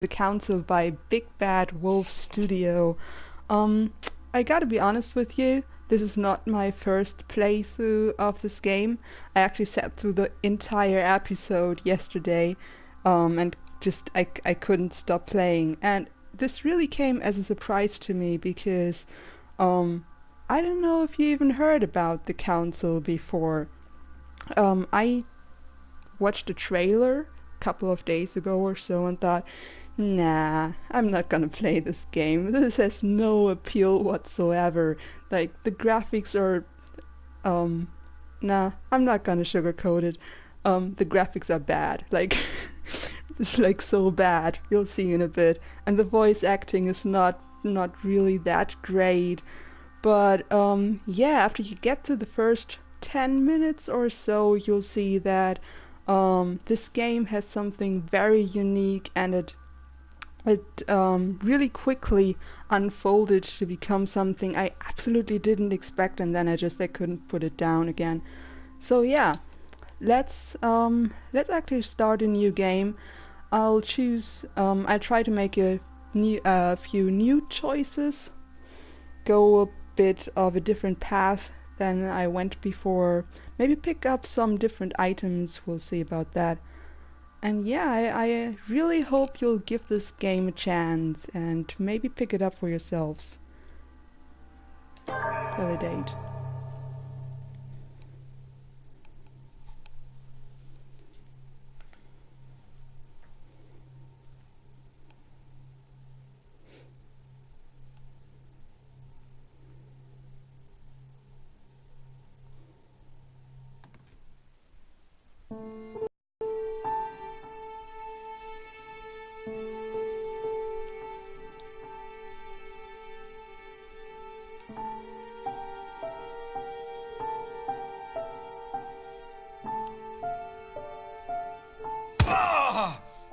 The Council by Big Bad Wolf Studio. Um, I gotta be honest with you, this is not my first playthrough of this game. I actually sat through the entire episode yesterday, and I couldn't stop playing. And this really came as a surprise to me because, um, I don't know if you even heard about the Council before. I watched a trailer a couple of days ago or so and thought, nah, I'm not gonna play this game. This has no appeal whatsoever. Like, the graphics are, um, nah, I'm not gonna sugarcoat it. The graphics are bad. Like, it's like so bad. You'll see in a bit. And the voice acting is not really that great. But, yeah, after you get to the first 10 minutes or so, you'll see that, this game has something very unique, and it really quickly unfolded to become something I absolutely didn't expect, and then I couldn't put it down again. So yeah, let's actually start a new game. I'll try to make a few new choices, go a bit of a different path than I went before, maybe pick up some different items. We'll see about that. And yeah, I really hope you'll give this game a chance and maybe pick it up for yourselves. Validate.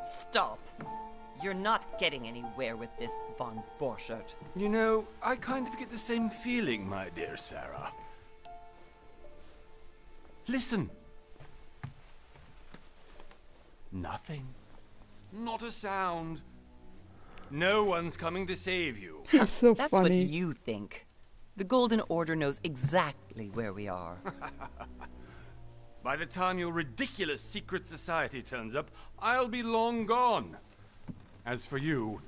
Stop! You're not getting anywhere with this, von Borchert. You know, I kind of get the same feeling, my dear Sarah. Listen. Nothing. Not a sound. No one's coming to save you. You're so That's funny. what you think. The Golden Order knows exactly where we are. By the time your ridiculous secret society turns up, I'll be long gone. As for you,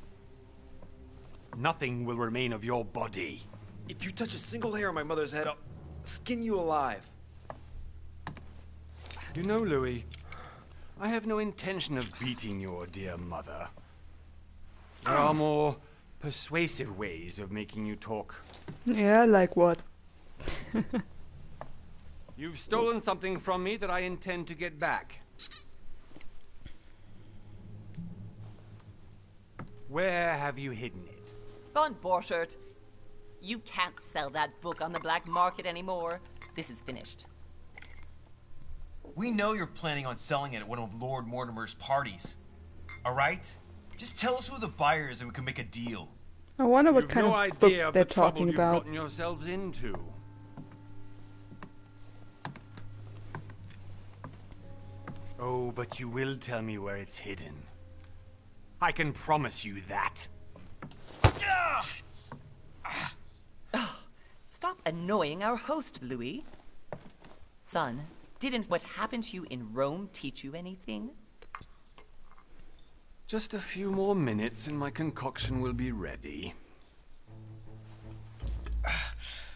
nothing will remain of your body. If you touch a single hair on my mother's head, I'll skin you alive. You know, Louis, I have no intention of beating your dear mother. There are more persuasive ways of making you talk. Yeah, like what? You've stolen something from me that I intend to get back. Where have you hidden it? Von Borchert, you can't sell that book on the black market anymore. This is finished. We know you're planning on selling it at one of Lord Mortimer's parties. Alright? Just tell us who the buyer is and we can make a deal. I wonder what You've kind no of idea book of they're the trouble talking you've about. gotten yourselves into. Oh, but you will tell me where it's hidden. I can promise you that. Stop annoying our host, Louis. Son, didn't what happened to you in Rome teach you anything? Just a few more minutes and my concoction will be ready.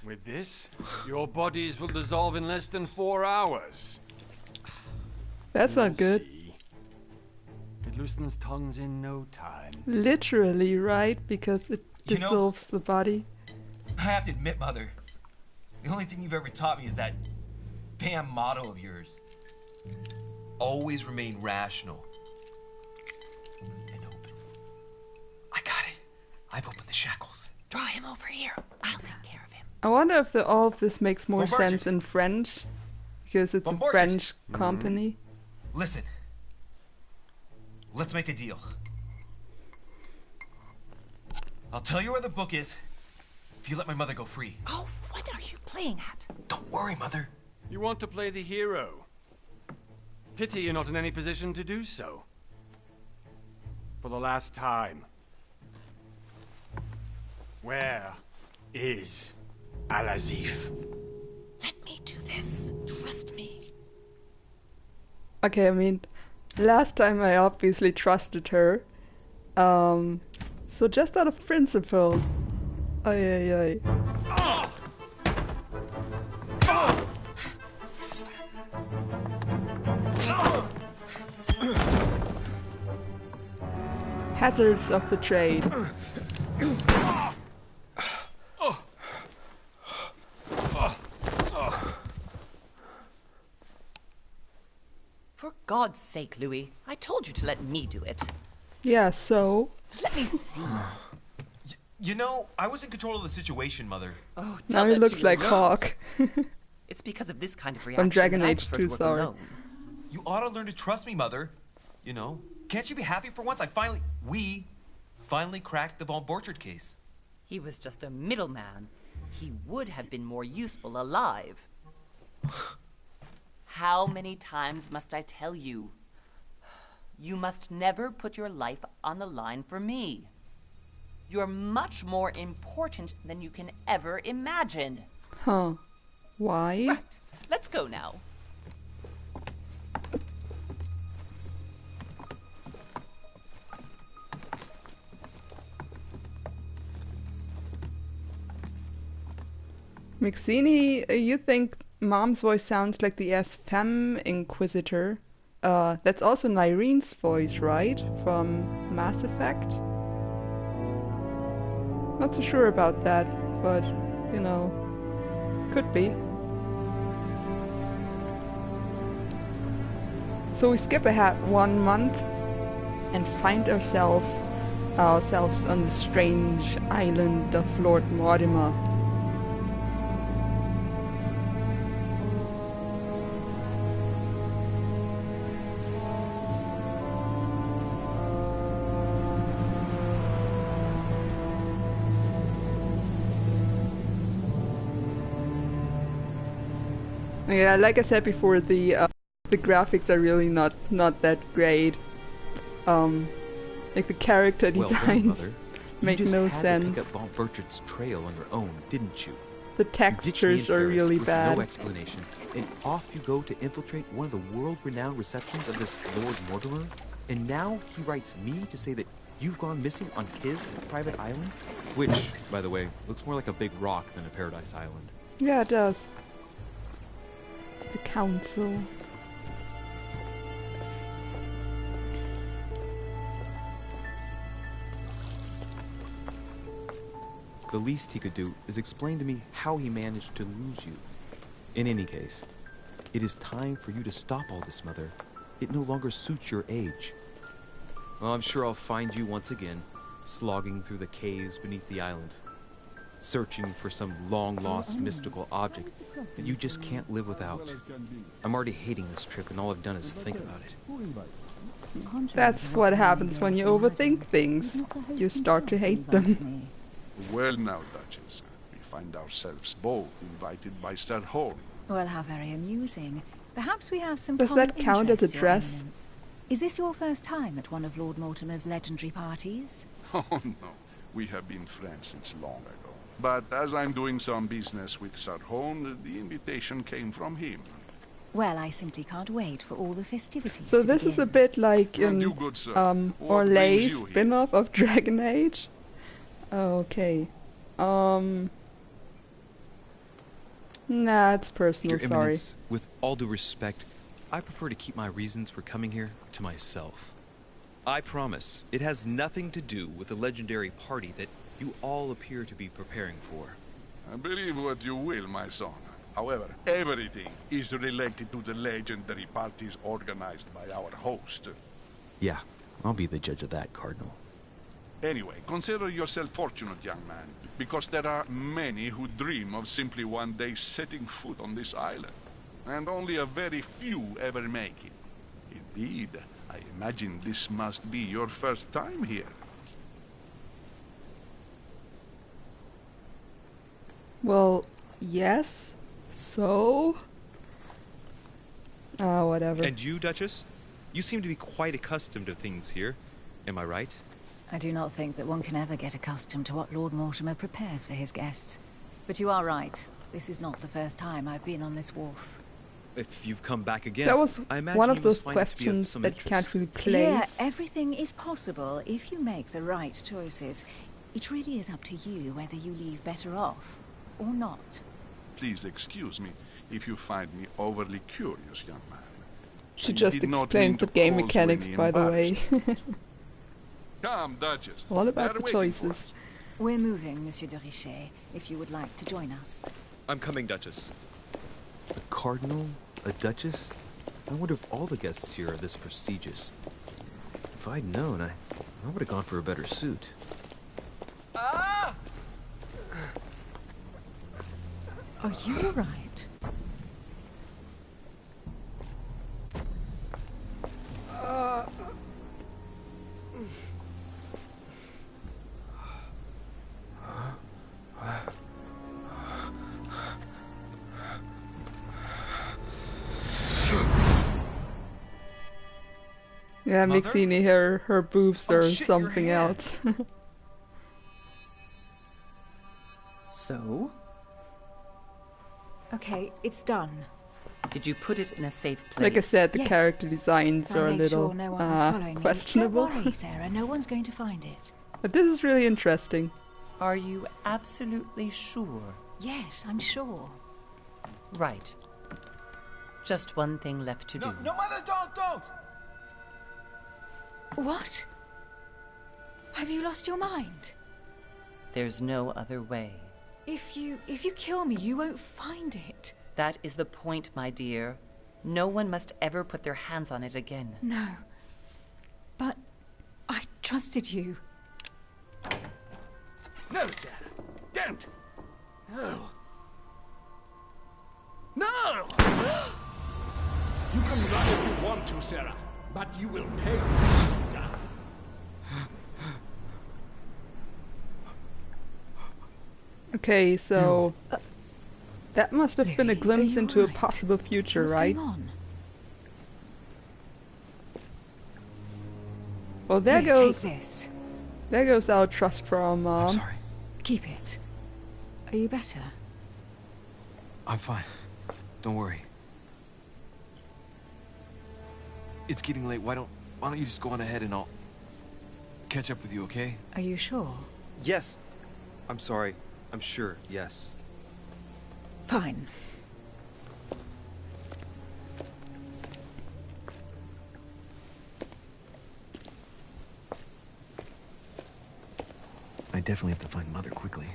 With this, your bodies will dissolve in less than 4 hours. That's You'll not good. see. It loosens tongues in no time. Literally, right? Because it You know- dissolves the body. I have to admit, Mother, the only thing you've ever taught me is that damn motto of yours. Always remain rational. And open. I got it. I've opened the shackles. Draw him over here. I'll take care of him. I wonder if all of this makes more Von Borchert. sense in French, because it's Von a Borchert. French company. Listen. Let's make a deal. I'll tell you where the book is if you let my mother go free. Oh, what are you playing at? Don't worry, Mother. You want to play the hero. Pity you're not in any position to do so. For the last time. Where is Al-Azif? Let me do this. Trust me. Okay, I mean, last time I obviously trusted her. So just out of principle. Ay, ay, ay. Hazards of the trade. For God's sake, Louis, I told you to let me do it. Yeah, so? Let me see. You know, I was in control of the situation, Mother. Oh, Now tell he that looks to your like love. Hawk. It's because of this kind of reaction From Dragon that I Age prefer 2, to work sorry. alone. You ought to learn to trust me, Mother. You know, can't you be happy for once? We finally cracked the Von Borchard case. He was just a middleman. He would have been more useful alive. How many times must I tell you? You must never put your life on the line for me. You're much more important than you can ever imagine. Huh. Why? Right, let's go now. Mixini, you think Mom's voice sounds like the S Femme Inquisitor. That's also Nyrene's voice, right? From Mass Effect? Not so sure about that, but, you know, could be. So we skip ahead 1 month and find ourselves on the strange island of Lord Mortimer. Yeah, like I said before, the graphics are really not that great. Like the character Well done, designs Mother. make you just no had sense. to pick up Von Burchard's trail on your own, didn't you? The You ditched me in textures are Paris really with bad. no explanation, and off you go to infiltrate one of the world-renowned receptions of this Lord Mortimer. And now he writes me to say that you've gone missing on his private island, which, by the way, looks more like a big rock than a paradise island. Yeah, it does. The council. The least he could do is explain to me how he managed to lose you. In any case, it is time for you to stop all this, Mother. It no longer suits your age. Well, I'm sure I'll find you once again, slogging through the caves beneath the island, searching for some long-lost mystical object that you just can't live without. I'm already hating this trip, and all I've done is think about it. That's what happens when you overthink things. You start to hate them. Well now, Duchess, we find ourselves both invited by Sir Horn. Well, how very amusing. Perhaps we have some Does common that count as a interests, Your dress? Eminence. Is this your first time at one of Lord Mortimer's legendary parties? Oh no, we have been friends since long ago. But as I'm doing some business with Sir Horn, the invitation came from him. Well, I simply can't wait for all the festivities So to this is a begin. bit like And in you, good sir, what Orlais brings you here? spin-off of Dragon Age. Okay. Nah, it's personal, Your sorry. Eminence, with all due respect, I prefer to keep my reasons for coming here to myself. I promise, it has nothing to do with the legendary party that you all appear to be preparing for. I believe what you will, my son. However, everything is related to the legendary parties organized by our host. Yeah, I'll be the judge of that, Cardinal. Anyway, consider yourself fortunate, young man, because there are many who dream of simply one day setting foot on this island, and only a very few ever make it. Indeed, I imagine this must be your first time here. Well, yes. So? Whatever. And you, Duchess? You seem to be quite accustomed to things here. Am I right? I do not think that one can ever get accustomed to what Lord Mortimer prepares for his guests. But you are right. This is not the first time I've been on this wharf. If you've come back again, That was I imagine one of you those must find it to be of questions some that you can't interest. really place. Here, everything is possible if you make the right choices. It really is up to you whether you leave better off or not. Please excuse me if you find me overly curious, young man. She I just did not explained mean the to game cause you mechanics, any by the way. Come, Duchess. All about They're the waiting for choices. us. We're moving, Monsieur de Richet, if you would like to join us. I'm coming, Duchess. A cardinal? A duchess? I wonder if all the guests here are this prestigious. If I'd known, I would have gone for a better suit. Ah! Are you all right? Yeah, Mother? Mixini, her boobs Oh, are shit, your something hand. else. So? Okay, it's done. Did you put it in a safe place? Like I said, the Yes. character designs I are a made little sure no one was following questionable. me. Don't worry, Sarah. No one's going to find it. But this is really interesting. Are you absolutely sure? Yes, I'm sure. Right. Just one thing left to do. No, Mother, don't! What? Have you lost your mind? There's no other way. If you kill me, you won't find it. That is the point, my dear. No one must ever put their hands on it again. No. But I trusted you. No, Sarah. Don't. No. No! You can run if you want to, Sarah, but you will pay when you die. Okay, so that must have been a Louis, are glimpse you into a right? possible future, What's right? going on? Well, there Here, goes take this. there goes our trust for our I'm mom. sorry. Keep it. Are you better? I'm fine. Don't worry. It's getting late. Why don't you just go on ahead and I'll catch up with you, okay? Are you sure? Yes. I'm sorry. I'm sure. Yes. Fine. I definitely have to find Mother quickly.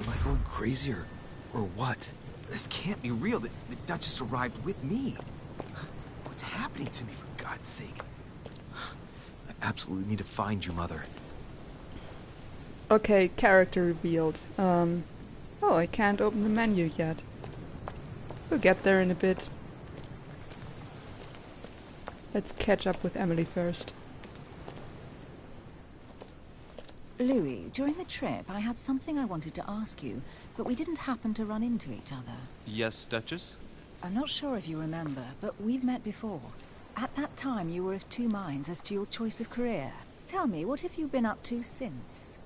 Am I going crazy or what? This can't be real. The Duchess arrived with me. What's happening to me, for God's sake? I absolutely need to find you, Mother. Okay, character revealed. Oh, I can't open the menu yet. We'll get there in a bit. Let's catch up with Emily first. Louis, during the trip, I had something I wanted to ask you, but we didn't happen to run into each other. Yes, Duchess? I'm not sure if you remember, but we've met before. At that time, you were of two minds as to your choice of career. Tell me, what have you been up to since?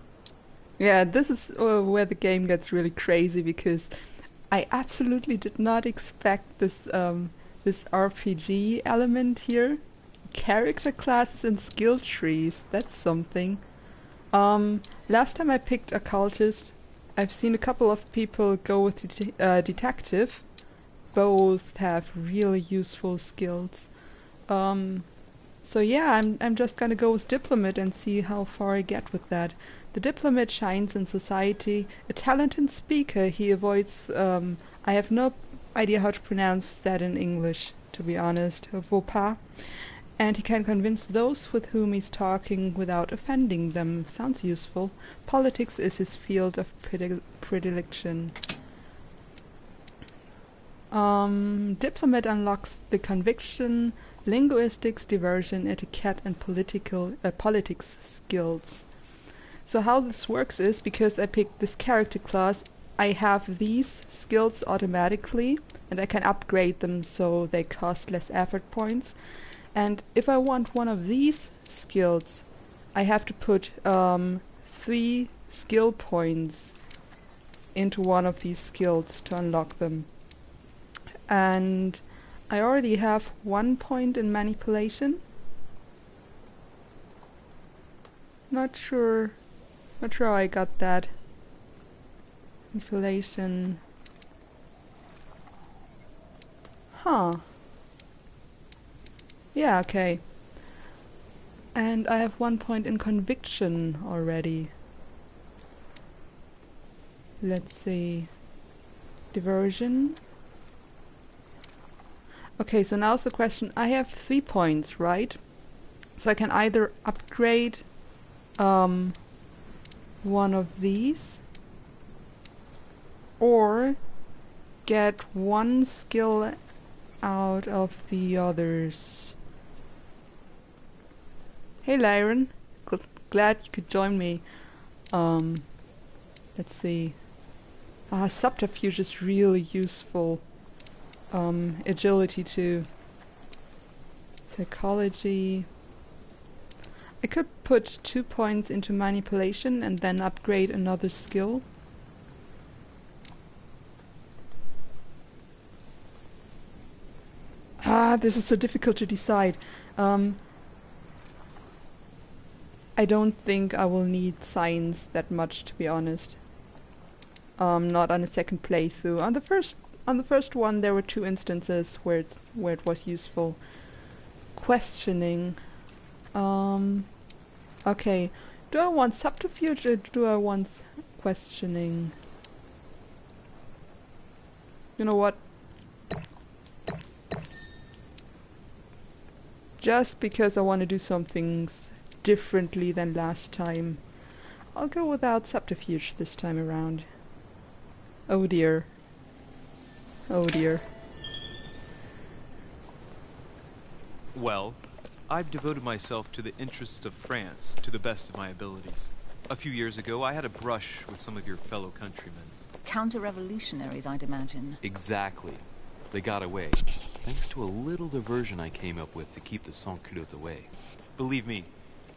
Yeah, this is where the game gets really crazy, because I absolutely did not expect this this RPG element here. Character classes and skill trees, that's something. Last time I picked occultist, I've seen a couple of people go with detective. Both have really useful skills. So yeah, I'm just gonna go with diplomat and see how far I get with that. The diplomat shines in society. A talented speaker, he avoids. I have no idea how to pronounce that in English, to be honest. Faux pas. And he can convince those with whom he's talking without offending them. Sounds useful. Politics is his field of predilection. Diplomat unlocks the conviction, linguistics, diversion, etiquette, and politics skills. So how this works is, because I picked this character class, I have these skills automatically, and I can upgrade them so they cost less effort points. And if I want one of these skills, I have to put 3 skill points into one of these skills to unlock them. And I already have 1 point in manipulation. Not sure how I got that. Manipulation. Huh. Yeah, okay. And I have 1 point in conviction already. Let's see. Diversion. Okay, so now's the question. I have 3 points, right? So I can either upgrade one of these or get 1 skill out of the others. Hey Lyron, glad you could join me. Let's see. Subterfuge is really useful. Agility too. Psychology. I could put 2 points into manipulation and then upgrade another skill. This is so difficult to decide. I don't think I will need science that much, to be honest. Not on a second playthrough. On the first one, there were 2 instances where it was useful. Questioning. Okay. Do I want subterfuge or do I want questioning? You know what? Just because I want to do some things differently than last time, I'll go without subterfuge this time around. Oh dear. Oh dear. Well, I've devoted myself to the interests of France to the best of my abilities. A few years ago, I had a brush with some of your fellow countrymen. Counter-revolutionaries, I'd imagine. Exactly. They got away, thanks to a little diversion I came up with to keep the sans-culottes away. Believe me,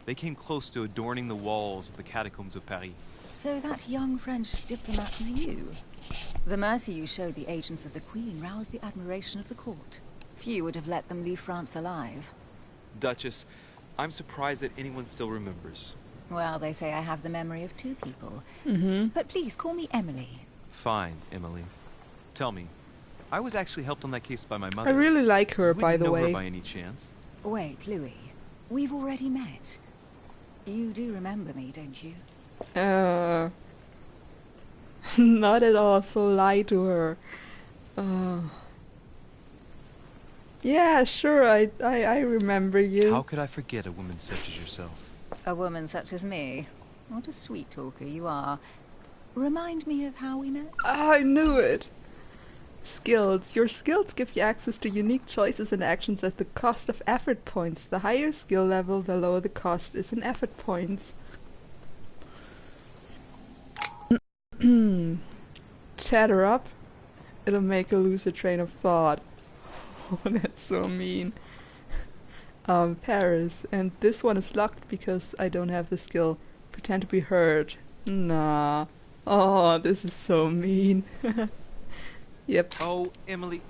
they came close to adorning the walls of the catacombs of Paris. So that young French diplomat was you? The mercy you showed the agents of the Queen roused the admiration of the court. Few would have let them leave France alive. Duchess, I'm surprised that anyone still remembers. Well, they say I have the memory of 2 people. Mm-hmm. But please, call me Emily. Fine, Emily. Tell me, I was actually helped on that case by my mother. I really like her, You by wouldn't the know way. her by any chance? Wait, Louis. We've already met. You do remember me, don't you? Not at all, so lie to her. Yeah, sure, I remember you. How could I forget a woman such as yourself? A woman such as me. What a sweet talker you are. Remind me of how we met? I knew it! Skills. Your skills give you access to unique choices and actions at the cost of effort points. The higher skill level, the lower the cost is in effort points. Chat her up. It'll make her lose her train of thought. Oh, that's so mean. Paris. And this one is locked because I don't have the skill. Pretend to be hurt. Nah. Oh, this is so mean. Yep. Oh, Emily,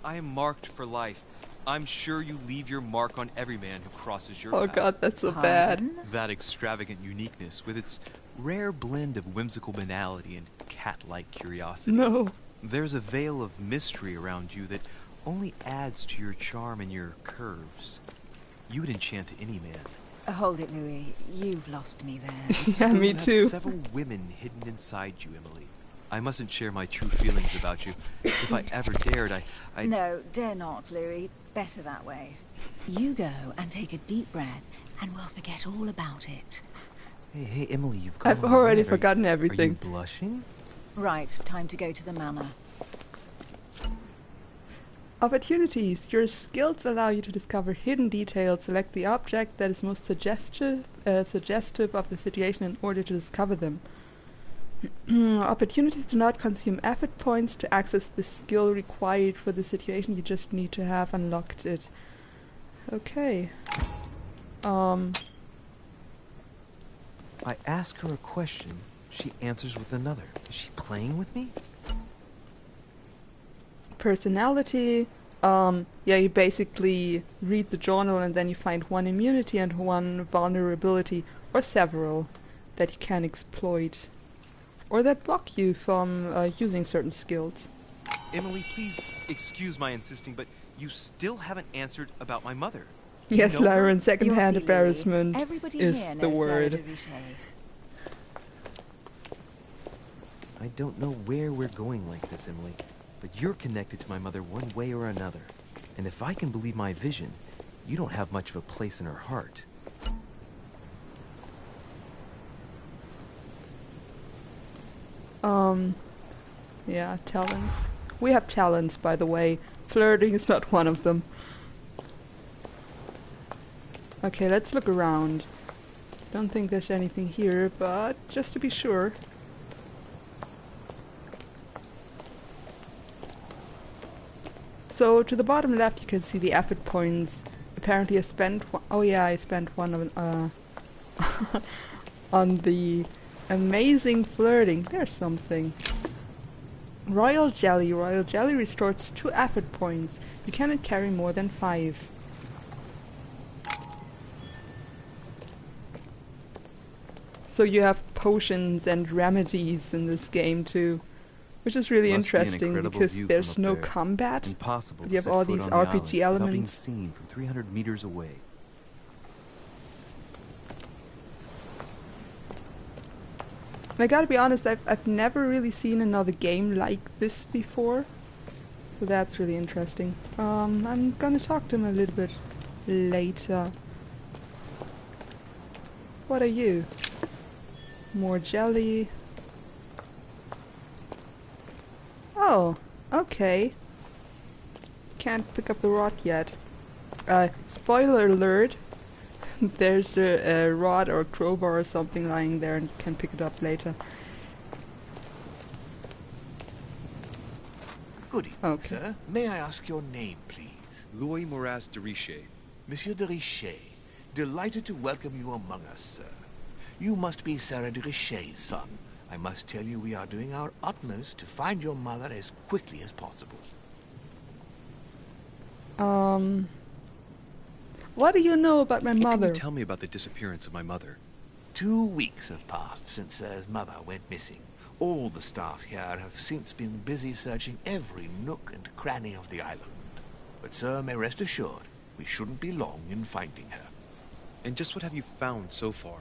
I am marked for life. I'm sure you leave your mark on every man who crosses your Oh path. god, that's so bad. That extravagant uniqueness, with its rare blend of whimsical banality and cat-like curiosity. No. There's a veil of mystery around you that only adds to your charm and your curves. You would enchant any man. Hold it, Louis. You've lost me there. Yeah, me You have too. several women hidden inside you, Emily. I mustn't share my true feelings about you. If I ever dared, I... No, dare not, Louis. Better that way. You go and take a deep breath, and we'll forget all about it. Hey, Emily, you've gone I've all already red. forgotten Are you everything. blushing? Right, time to go to the manor. Opportunities. Your skills allow you to discover hidden details. Select the object that is most suggestive of the situation in order to discover them. Opportunities do not consume effort points to access the skill required for the situation. You just need to have unlocked it. Okay. I ask her a question, she answers with another. Is she playing with me? Personality. Yeah, you basically read the journal and then you find one immunity and one vulnerability, or several, that you can exploit. Or that block you from using certain skills. Emily, please excuse my insisting, but you still haven't answered about my mother. Yes, know her? Lyron, second-hand You'll see, Louis. embarrassment Everybody is here the knows Sarah word. de Richet. I don't know where we're going like this, Emily, but you're connected to my mother one way or another. And if I can believe my vision, you don't have much of a place in her heart. Yeah, talents. We have talents, by the way. Flirting is not one of them. Okay, let's look around. Don't think there's anything here, but just to be sure. So to the bottom left you can see the effort points. Apparently I spent oh yeah, I spent one on on the amazing flirting. There's something. Royal Jelly. Royal Jelly restores 2 effort points. You cannot carry more than 5. So you have potions and remedies in this game too, which is really Must be an interesting incredible because view there's from up no there. combat. Impossible You to have set all foot these on the island RPG without being elements. seen from 300 meters away. And I gotta be honest, I've never really seen another game like this before. So that's really interesting. I'm gonna talk to him a little bit later. What are you? More jelly. Oh, okay. Can't pick up the rod yet. Spoiler alert. There's a rod or a crowbar or something lying there and you can pick it up later. Good evening, Okay. sir. May I ask your name, please? Louis Moras de Richet. Monsieur de Richet. Delighted to welcome you among us, sir. You must be Sarah de Richet's son. I must tell you we are doing our utmost to find your mother as quickly as possible. What do you know about my What can mother? you tell me about the disappearance of my mother? 2 weeks have passed since Sir's mother went missing. All the staff here have since been busy searching every nook and cranny of the island. But Sir may rest assured, we shouldn't be long in finding her. And just what have you found so far?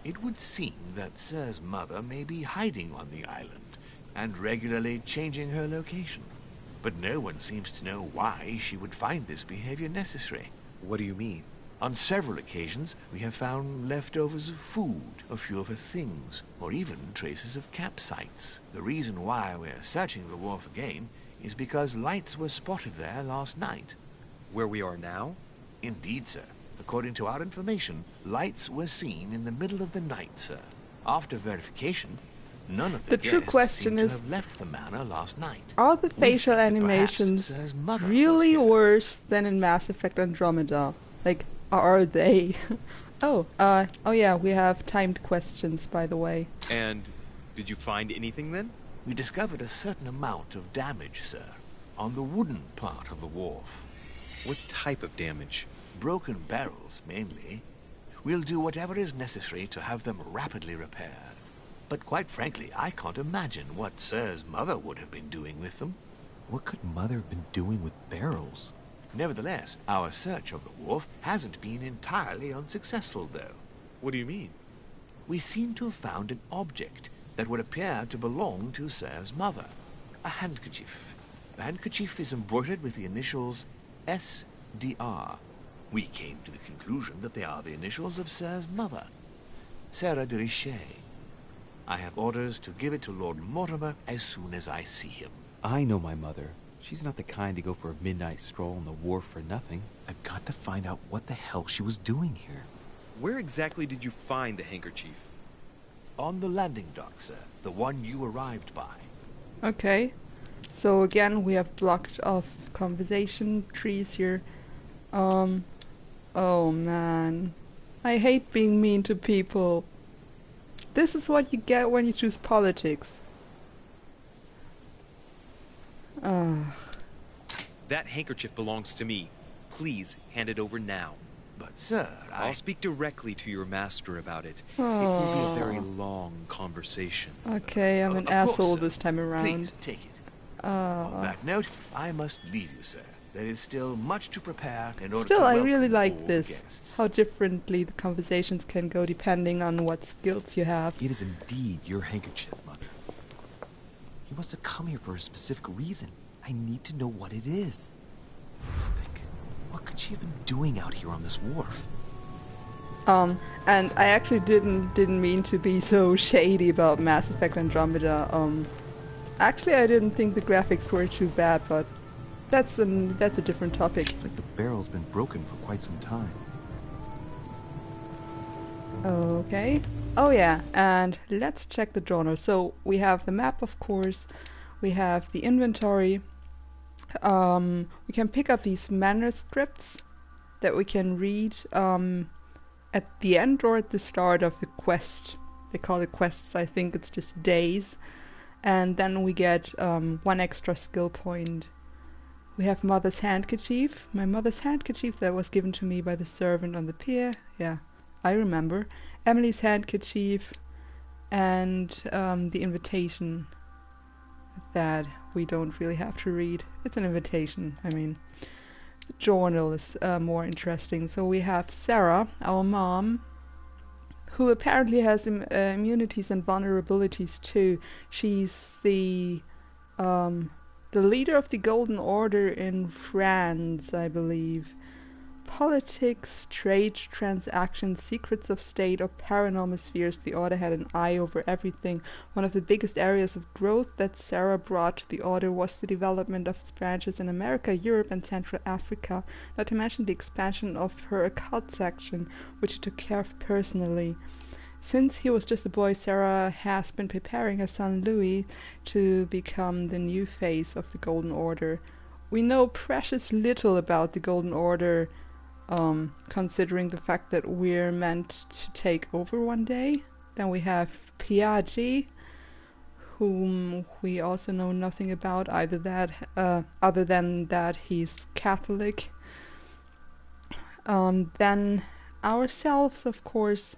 It would seem that Sir's mother may be hiding on the island and regularly changing her location. But no one seems to know why she would find this behavior necessary. What do you mean? On several occasions, we have found leftovers of food, a few of her things, or even traces of campsites. The reason why we're searching the wharf again is because lights were spotted there last night. Where we are now? Indeed, sir. According to our information, lights were seen in the middle of the night, sir. After verification, none of the The true guests question seem to is, have left the manor last night. are the We facial think that perhaps animations Sir's mother was really here. worse than in Mass Effect Andromeda? Like, are they? Oh yeah, we have timed questions, by the way. And did you find anything then? We discovered a certain amount of damage, sir, on the wooden part of the wharf. What type of damage? Broken barrels, mainly. We'll do whatever is necessary to have them rapidly repaired. But quite frankly, I can't imagine what Sir's mother would have been doing with them. What could Mother have been doing with barrels? Nevertheless, our search of the wharf hasn't been entirely unsuccessful, though. What do you mean? We seem to have found an object that would appear to belong to Sir's mother. A handkerchief. The handkerchief is embroidered with the initials SDR. We came to the conclusion that they are the initials of Sir's mother, Sarah de Richet. I have orders to give it to Lord Mortimer as soon as I see him. I know my mother. She's not the kind to go for a midnight stroll on the wharf for nothing. I've got to find out what the hell she was doing here. Where exactly did you find the handkerchief? On the landing dock, sir. The one you arrived by. Okay. So again, we have blocked off conversation trees here. Oh man. I hate being mean to people. This is what you get when you choose politics. Ugh. That handkerchief belongs to me. Please hand it over now. But, sir, I'll speak directly to your master about it. Oh. It will be a very long conversation. Okay, I'm an Of course, asshole sir. this time around. Please, take it. On that note, I must leave you, sir. There is still much to prepare in order Still, to I welcome really all like the this. guests. How differently the conversations can go depending on what skills you have. It is indeed your handkerchief, Mother. You must have come here for a specific reason. I need to know what it is. Let's think. What could she have been doing out here on this wharf? And I actually didn't mean to be so shady about Mass Effect Andromeda. Actually, I didn't think the graphics were too bad, but that's a different topic. It's like the barrel's been broken for quite some time. Okay. Oh yeah, and let's check the journal. So we have the map, of course. We have the inventory. We can pick up these manuscripts that we can read at the end or at the start of the quest. They call it quests, I think it's just days. And then we get 1 extra skill point. We have Mother's handkerchief. My mother's handkerchief that was given to me by the servant on the pier. Yeah, I remember. Emily's handkerchief and the invitation that we don't really have to read. It's an invitation, I mean. The journal is more interesting. So we have Sarah, our mom, who apparently has immunities and vulnerabilities too. She's the leader of the Golden Order in France, I believe. Politics, trade, transactions, secrets of state, or paranormal spheres, the Order had an eye over everything. One of the biggest areas of growth that Sarah brought to the Order was the development of its branches in America, Europe, and Central Africa, not to mention the expansion of her occult section, which she took care of personally. Since he was just a boy, Sarah has been preparing her son Louis to become the new face of the Golden Order. We know precious little about the Golden Order, considering the fact that we're meant to take over one day. Then we have Piaggi, whom we also know nothing about, other than that he's Catholic. Then ourselves, of course.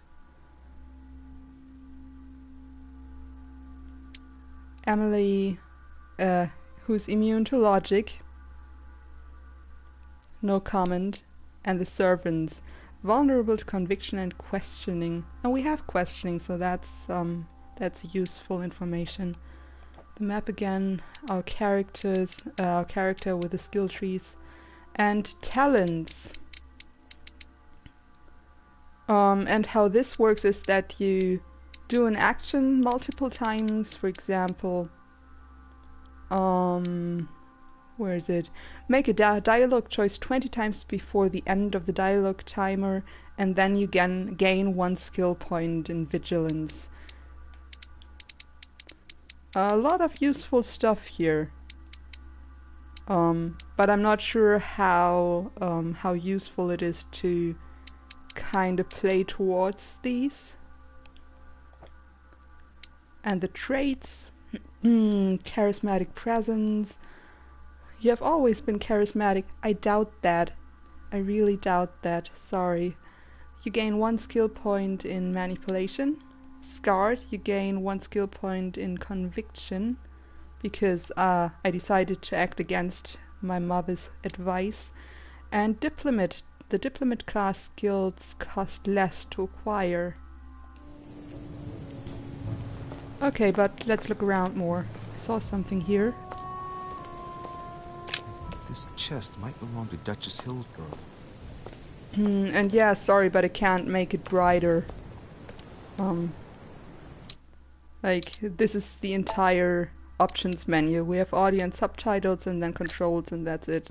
Emily, who's immune to logic. No comment. And the servants, vulnerable to conviction and questioning. And we have questioning, so that's useful information. The map again, our characters, our character with the skill trees, and talents. And how this works is that you do an action multiple times. For example, where is it? Make a dialogue choice 20 times before the end of the dialogue timer, and then you gain 1 skill point in vigilance. A lot of useful stuff here. But I'm not sure how useful it is to kind of play towards these. And the traits, charismatic presence. You have always been charismatic. I doubt that. I really doubt that. Sorry. You gain 1 skill point in manipulation. Scarred, you gain 1 skill point in conviction, because I decided to act against my mother's advice. And Diplomat, the Diplomat class skills cost less to acquire. Okay, but let's look around more. I saw something here. This chest might belong to Duchess Hillsborough. And yeah, sorry, but I can't make it brighter. Like, this is the entire options menu. We have audio and subtitles and then controls, and that's it.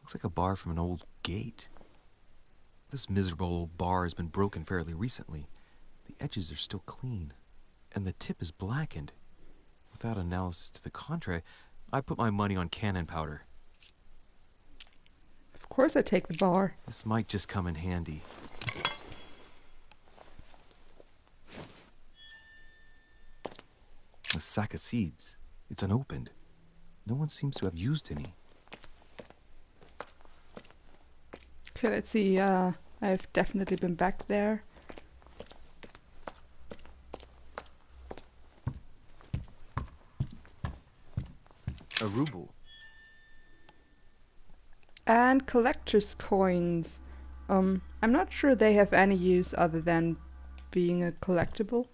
Looks like a bar from an old gate. This miserable old bar has been broken fairly recently. The edges are still clean, and the tip is blackened. Without analysis to the contrary, I put my money on cannon powder. Of course I take the bar. This might just come in handy. A sack of seeds. It's unopened. No one seems to have used any. Okay, let's see. I've definitely been back there. A ruble. And collector's coins. I'm not sure they have any use other than being a collectible.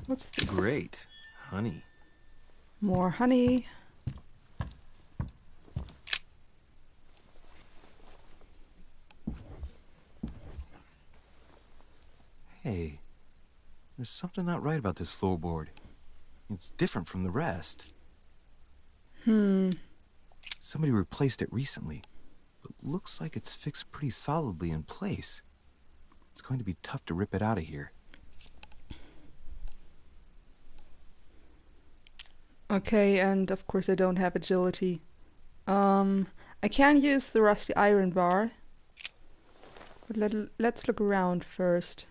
What's this? Great. Honey. More honey. Hey, there's something not right about this floorboard. It's different from the rest. Somebody replaced it recently, but looks like it's fixed pretty solidly in place. It's going to be tough to rip it out of here. Okay, and of course I don't have agility. I can use the rusty iron bar, but let's look around first.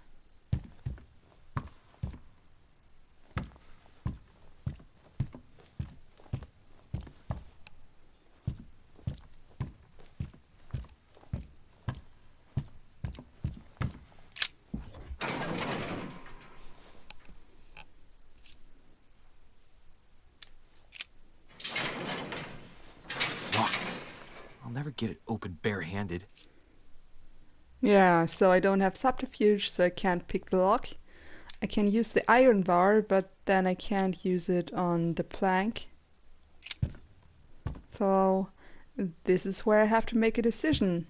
I'll never get it open barehanded. Yeah, so I don't have subterfuge, so I can't pick the lock. I can use the iron bar, but then I can't use it on the plank. So this is where I have to make a decision.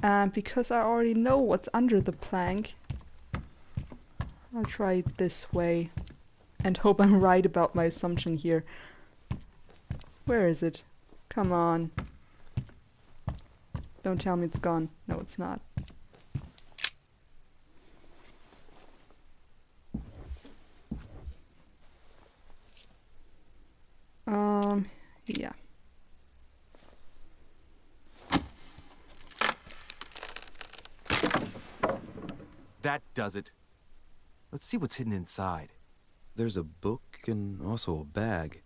And because I already know what's under the plank, I'll try it this way and hope I'm right about my assumption here. Where is it? Come on. Don't tell me it's gone. No, it's not. Yeah. That does it. Let's see what's hidden inside. There's a book and also a bag.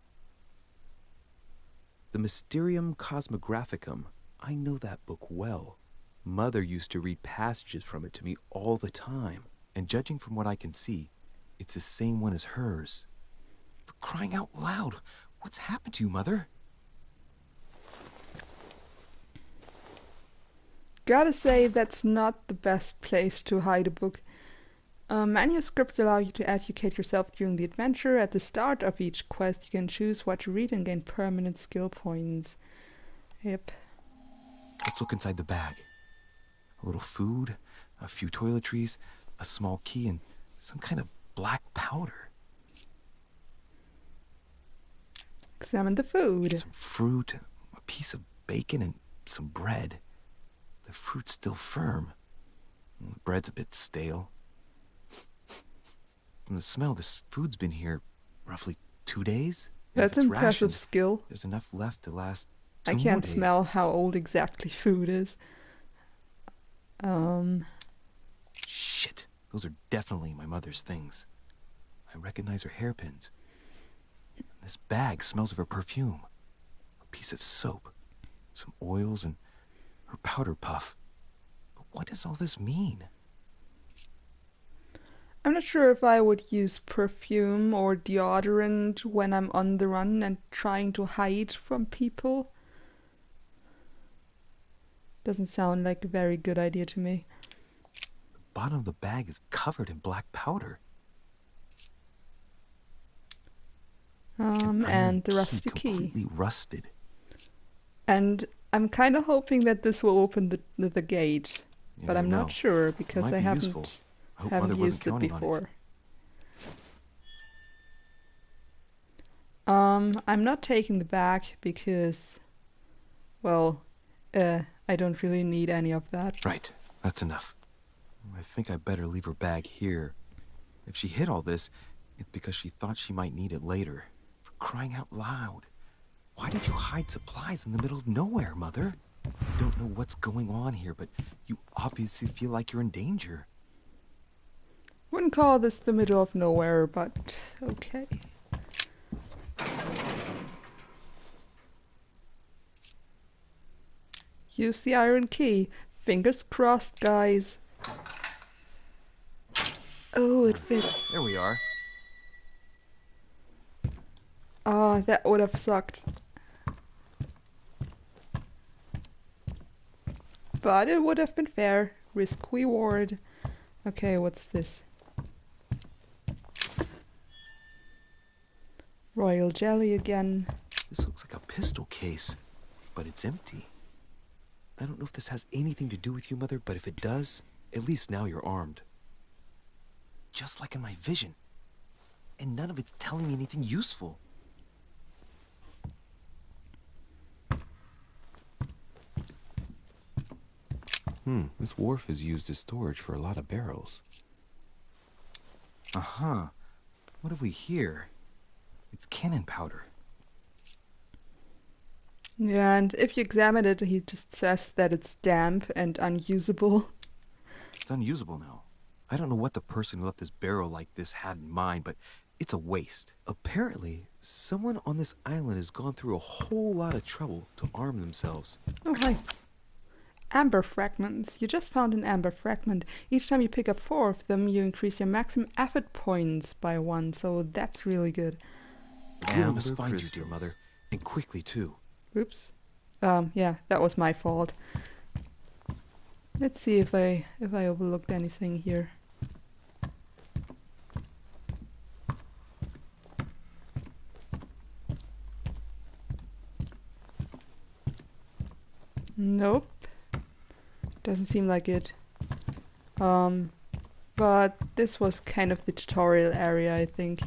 The Mysterium Cosmographicum. I know that book well. Mother used to read passages from it to me all the time. And judging from what I can see, it's the same one as hers. For crying out loud, what's happened to you, Mother? Gotta say, that's not the best place to hide a book. Manuscripts allow you to educate yourself during the adventure. At the start of each quest, you can choose what to read and gain permanent skill points. Yep. Let's look inside the bag. A little food, a few toiletries, a small key, and some kind of black powder. Examine the food. Some fruit, a piece of bacon, and some bread. The fruit's still firm. The bread's a bit stale. From the smell, this food's been here roughly 2 days. That's impressive skill. There's enough left to last 2 I more can't days. smell how old exactly food is. Shit. Those are definitely my mother's things. I recognize her hairpins. This bag smells of her perfume. A piece of soap. Some oils and her powder puff. But what does all this mean? I'm not sure if I would use perfume or deodorant when I'm on the run and trying to hide from people. Doesn't sound like a very good idea to me. The bottom of the bag is covered in black powder. And the rusty key. Completely rusted. And I'm kind of hoping that this will open the gate, You but never I'm know. not sure because Might I be haven't useful. I hope Mother wasn't used it counting on it. before. I'm not taking the bag because, well, I don't really need any of that. Right, that's enough. I think I better leave her bag here. If she hid all this, it's because she thought she might need it later. For crying out loud. Why did you hide supplies in the middle of nowhere, Mother? I don't know what's going on here, but you obviously feel like you're in danger. Wouldn't call this the middle of nowhere, but okay. Use the iron key. Fingers crossed, guys. Oh, it fits. There we are. Ah, that would have sucked. But it would have been fair. Risk reward. Okay, what's this? Royal jelly again. This looks like a pistol case, but it's empty. I don't know if this has anything to do with you, Mother, but if it does, at least now you're armed. Just like in my vision. And none of it's telling me anything useful. This wharf is used as storage for a lot of barrels. Uh-huh. What have we here? It's cannon powder. Yeah, and if you examine it, he just says that it's damp and unusable. It's unusable now. I don't know what the person who left this barrel like this had in mind, but it's a waste. Apparently, someone on this island has gone through a whole lot of trouble to arm themselves. Oh, hi. Amber fragments. You just found an amber fragment. Each time you pick up 4 of them, you increase your maximum effort points by 1, so that's really good. We must find you, dear Mother, and quickly too. Oops. Yeah, that was my fault. Let's see if I overlooked anything here. Nope. Doesn't seem like it. But this was kind of the tutorial area, I think.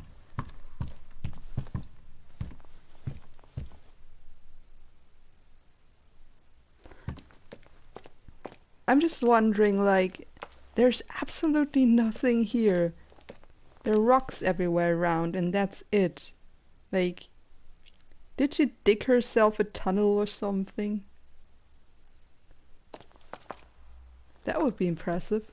I'm just wondering, like, there's absolutely nothing here. There are rocks everywhere around, and that's it. Like, did she dig herself a tunnel or something? That would be impressive.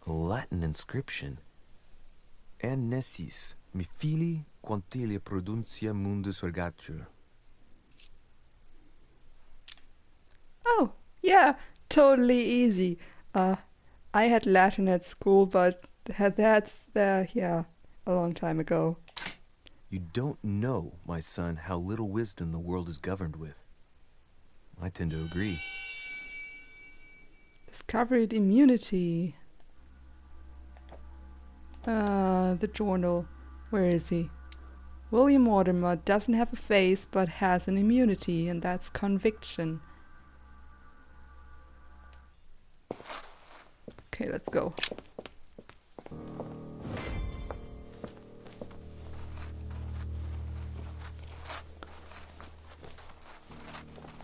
A Latin inscription. Annesis, mi fili quantilia produncia mundus ergatur. Oh, yeah, totally easy. I had Latin at school, but that's yeah, a long time ago. You don't know, my son, how little wisdom the world is governed with. I tend to agree. Discovered immunity. The journal. Where is he? William Mortimer doesn't have a face, but has an immunity, and that's conviction. Okay, let's go.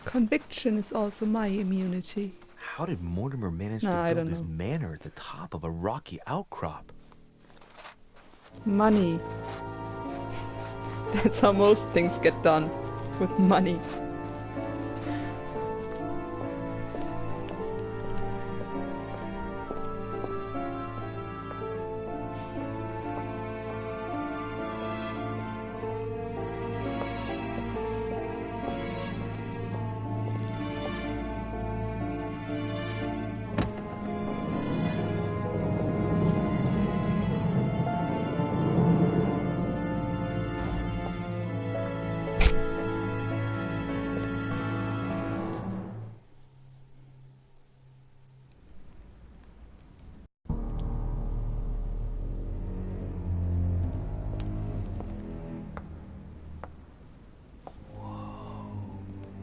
Conviction is also my immunity. How did Mortimer manage to build this manor at the top of a rocky outcrop? Money. That's how most things get done, with money.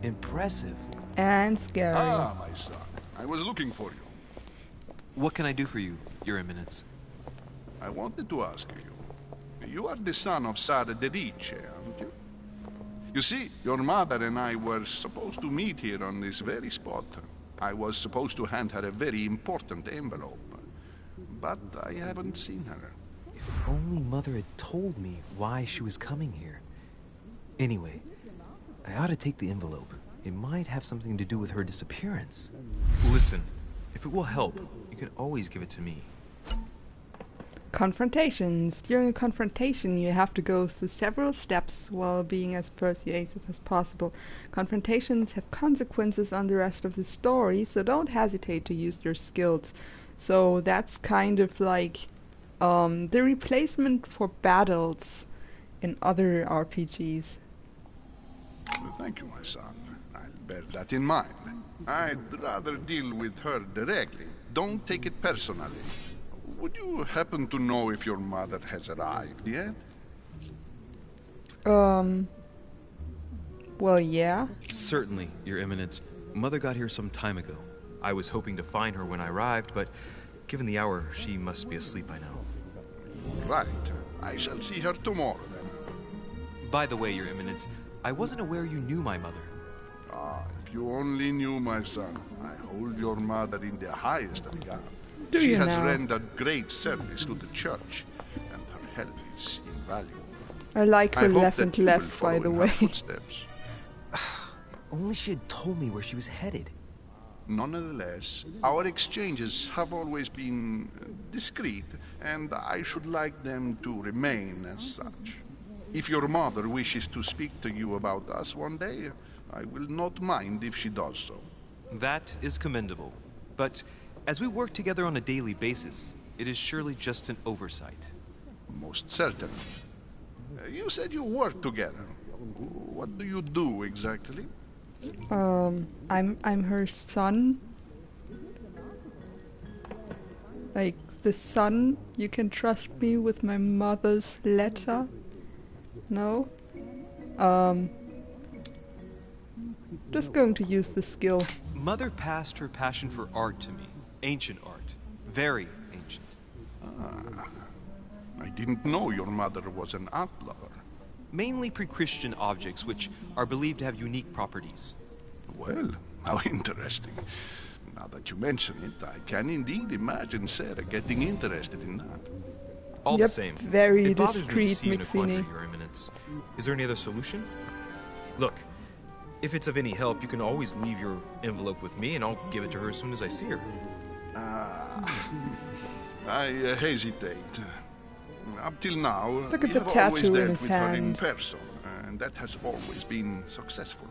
Impressive. And scary. Ah, my son. I was looking for you. What can I do for you, Your Eminence? I wanted to ask you. You are the son of Sara de Ricci, aren't you? You see, your mother and I were supposed to meet here on this very spot. I was supposed to hand her a very important envelope. But I haven't seen her. If only Mother had told me why she was coming here. Anyway, I ought to take the envelope. It might have something to do with her disappearance. Listen, if it will help, you can always give it to me. Confrontations. During a confrontation, you have to go through several steps while being as persuasive as possible. Confrontations have consequences on the rest of the story, so don't hesitate to use your skills. So that's kind of like the replacement for battles in other RPGs. Thank you, my son. I'll bear that in mind. I'd rather deal with her directly. Don't take it personally. Would you happen to know if your mother has arrived yet? Well, yeah. Certainly, Your Eminence. Mother got here some time ago. I was hoping to find her when I arrived, but given the hour, she must be asleep by now. Right. I shall see her tomorrow, then. By the way, Your Eminence, I wasn't aware you knew my mother. Ah, if you only knew, my son. I hold your mother in the highest regard. Do she you has now? rendered great service to the church, and her help is invaluable. I like her I hope less that and you will less, by follow the in her way. footsteps. Only she had told me where she was headed. Nonetheless, our exchanges have always been discreet, and I should like them to remain as such. If your mother wishes to speak to you about us one day, I will not mind if she does so. That is commendable. But as we work together on a daily basis, it is surely just an oversight. Most certainly. You said you work together. What do you do exactly? I'm her son. Like the son. You can trust me with my mother's letter. No? Just going to use the skill. Mother passed her passion for art to me. Ancient art. Very ancient. I didn't know your mother was an art lover. Mainly pre-Christian objects which are believed to have unique properties. Well, how interesting. Now that you mention it, I can indeed imagine Sarah getting interested in that. All Yep, the same, very it bothers me to discreet, see you in a quandary, Mixini. Your Eminence. Is there any other solution? Look, if it's of any help, you can always leave your envelope with me, and I'll give it to her as soon as I see her. I hesitate. Up till now, Look we at the have always tattoo in dealt his with her in hand. person, and that has always been successful.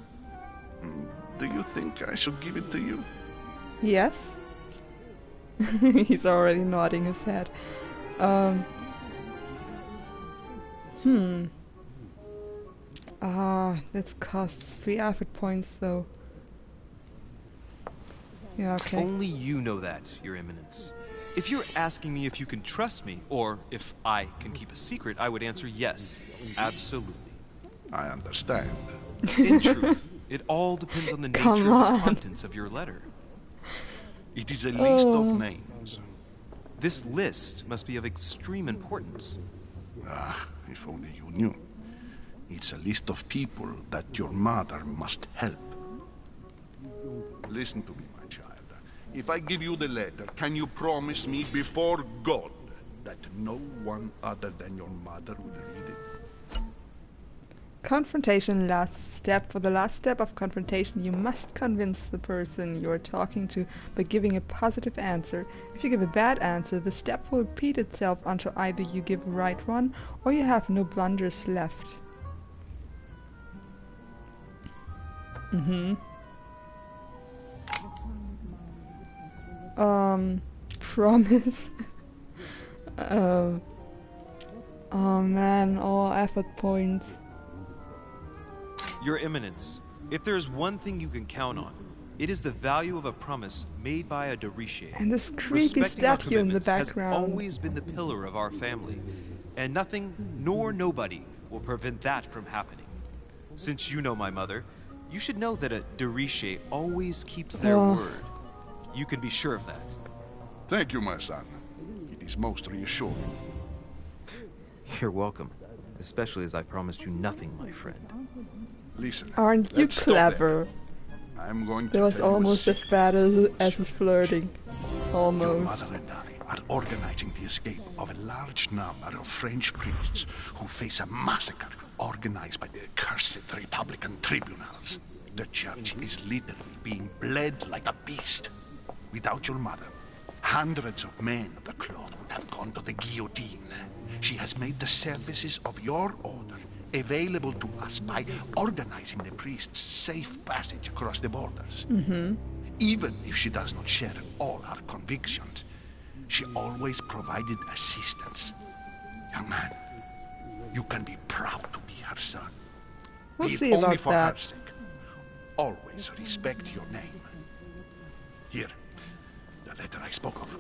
Do you think I should give it to you? Yes? He's already nodding his head. That costs 3 effort points though. Yeah, okay. Only you know that, Your Eminence. If you're asking me if you can trust me, or if I can keep a secret, I would answer yes, absolutely. I understand. In truth, it all depends on the nature Come of on. the contents of your letter. It is a list of names. This list must be of extreme importance. Ah, if only you knew. It's a list of people that your mother must help. Listen to me, my child. If I give you the letter, can you promise me before God that no one other than your mother will read it? Confrontation, last step. For the last step of confrontation, you must convince the person you are talking to by giving a positive answer. If you give a bad answer, the step will repeat itself until either you give a right one or you have no blunders left. Promise. Oh man, all effort points. Your Eminence, if there is one thing you can count on, it is the value of a promise made by a Diriche. And this creepy Respecting our statue in the commitments has background. always been the pillar of our family, and nothing nor nobody will prevent that from happening. Since you know my mother, you should know that a Diriche always keeps their word. You can be sure of that. Thank you, my son. It is most reassuring. You're welcome. especially as I promised you nothing, my friend. Listen. Aren't you let's stop there. clever? I'm going That to was tell you a almost as secret. bad as his flirting. Your Almost. mother and I are organizing the escape of a large number of French priests who face a massacre organized by the accursed Republican tribunals. The church is literally being bled like a beast. Without your mother, hundreds of men of the cloth would have gone to the guillotine. She has made the services of your order available to us by organizing the priests' safe passage across the borders. Even if she does not share all our convictions, she always provided assistance. Young man, you can be proud to be her son. We'll Be it see only about for that. her sake. Always respect your name. Here, the letter I spoke of.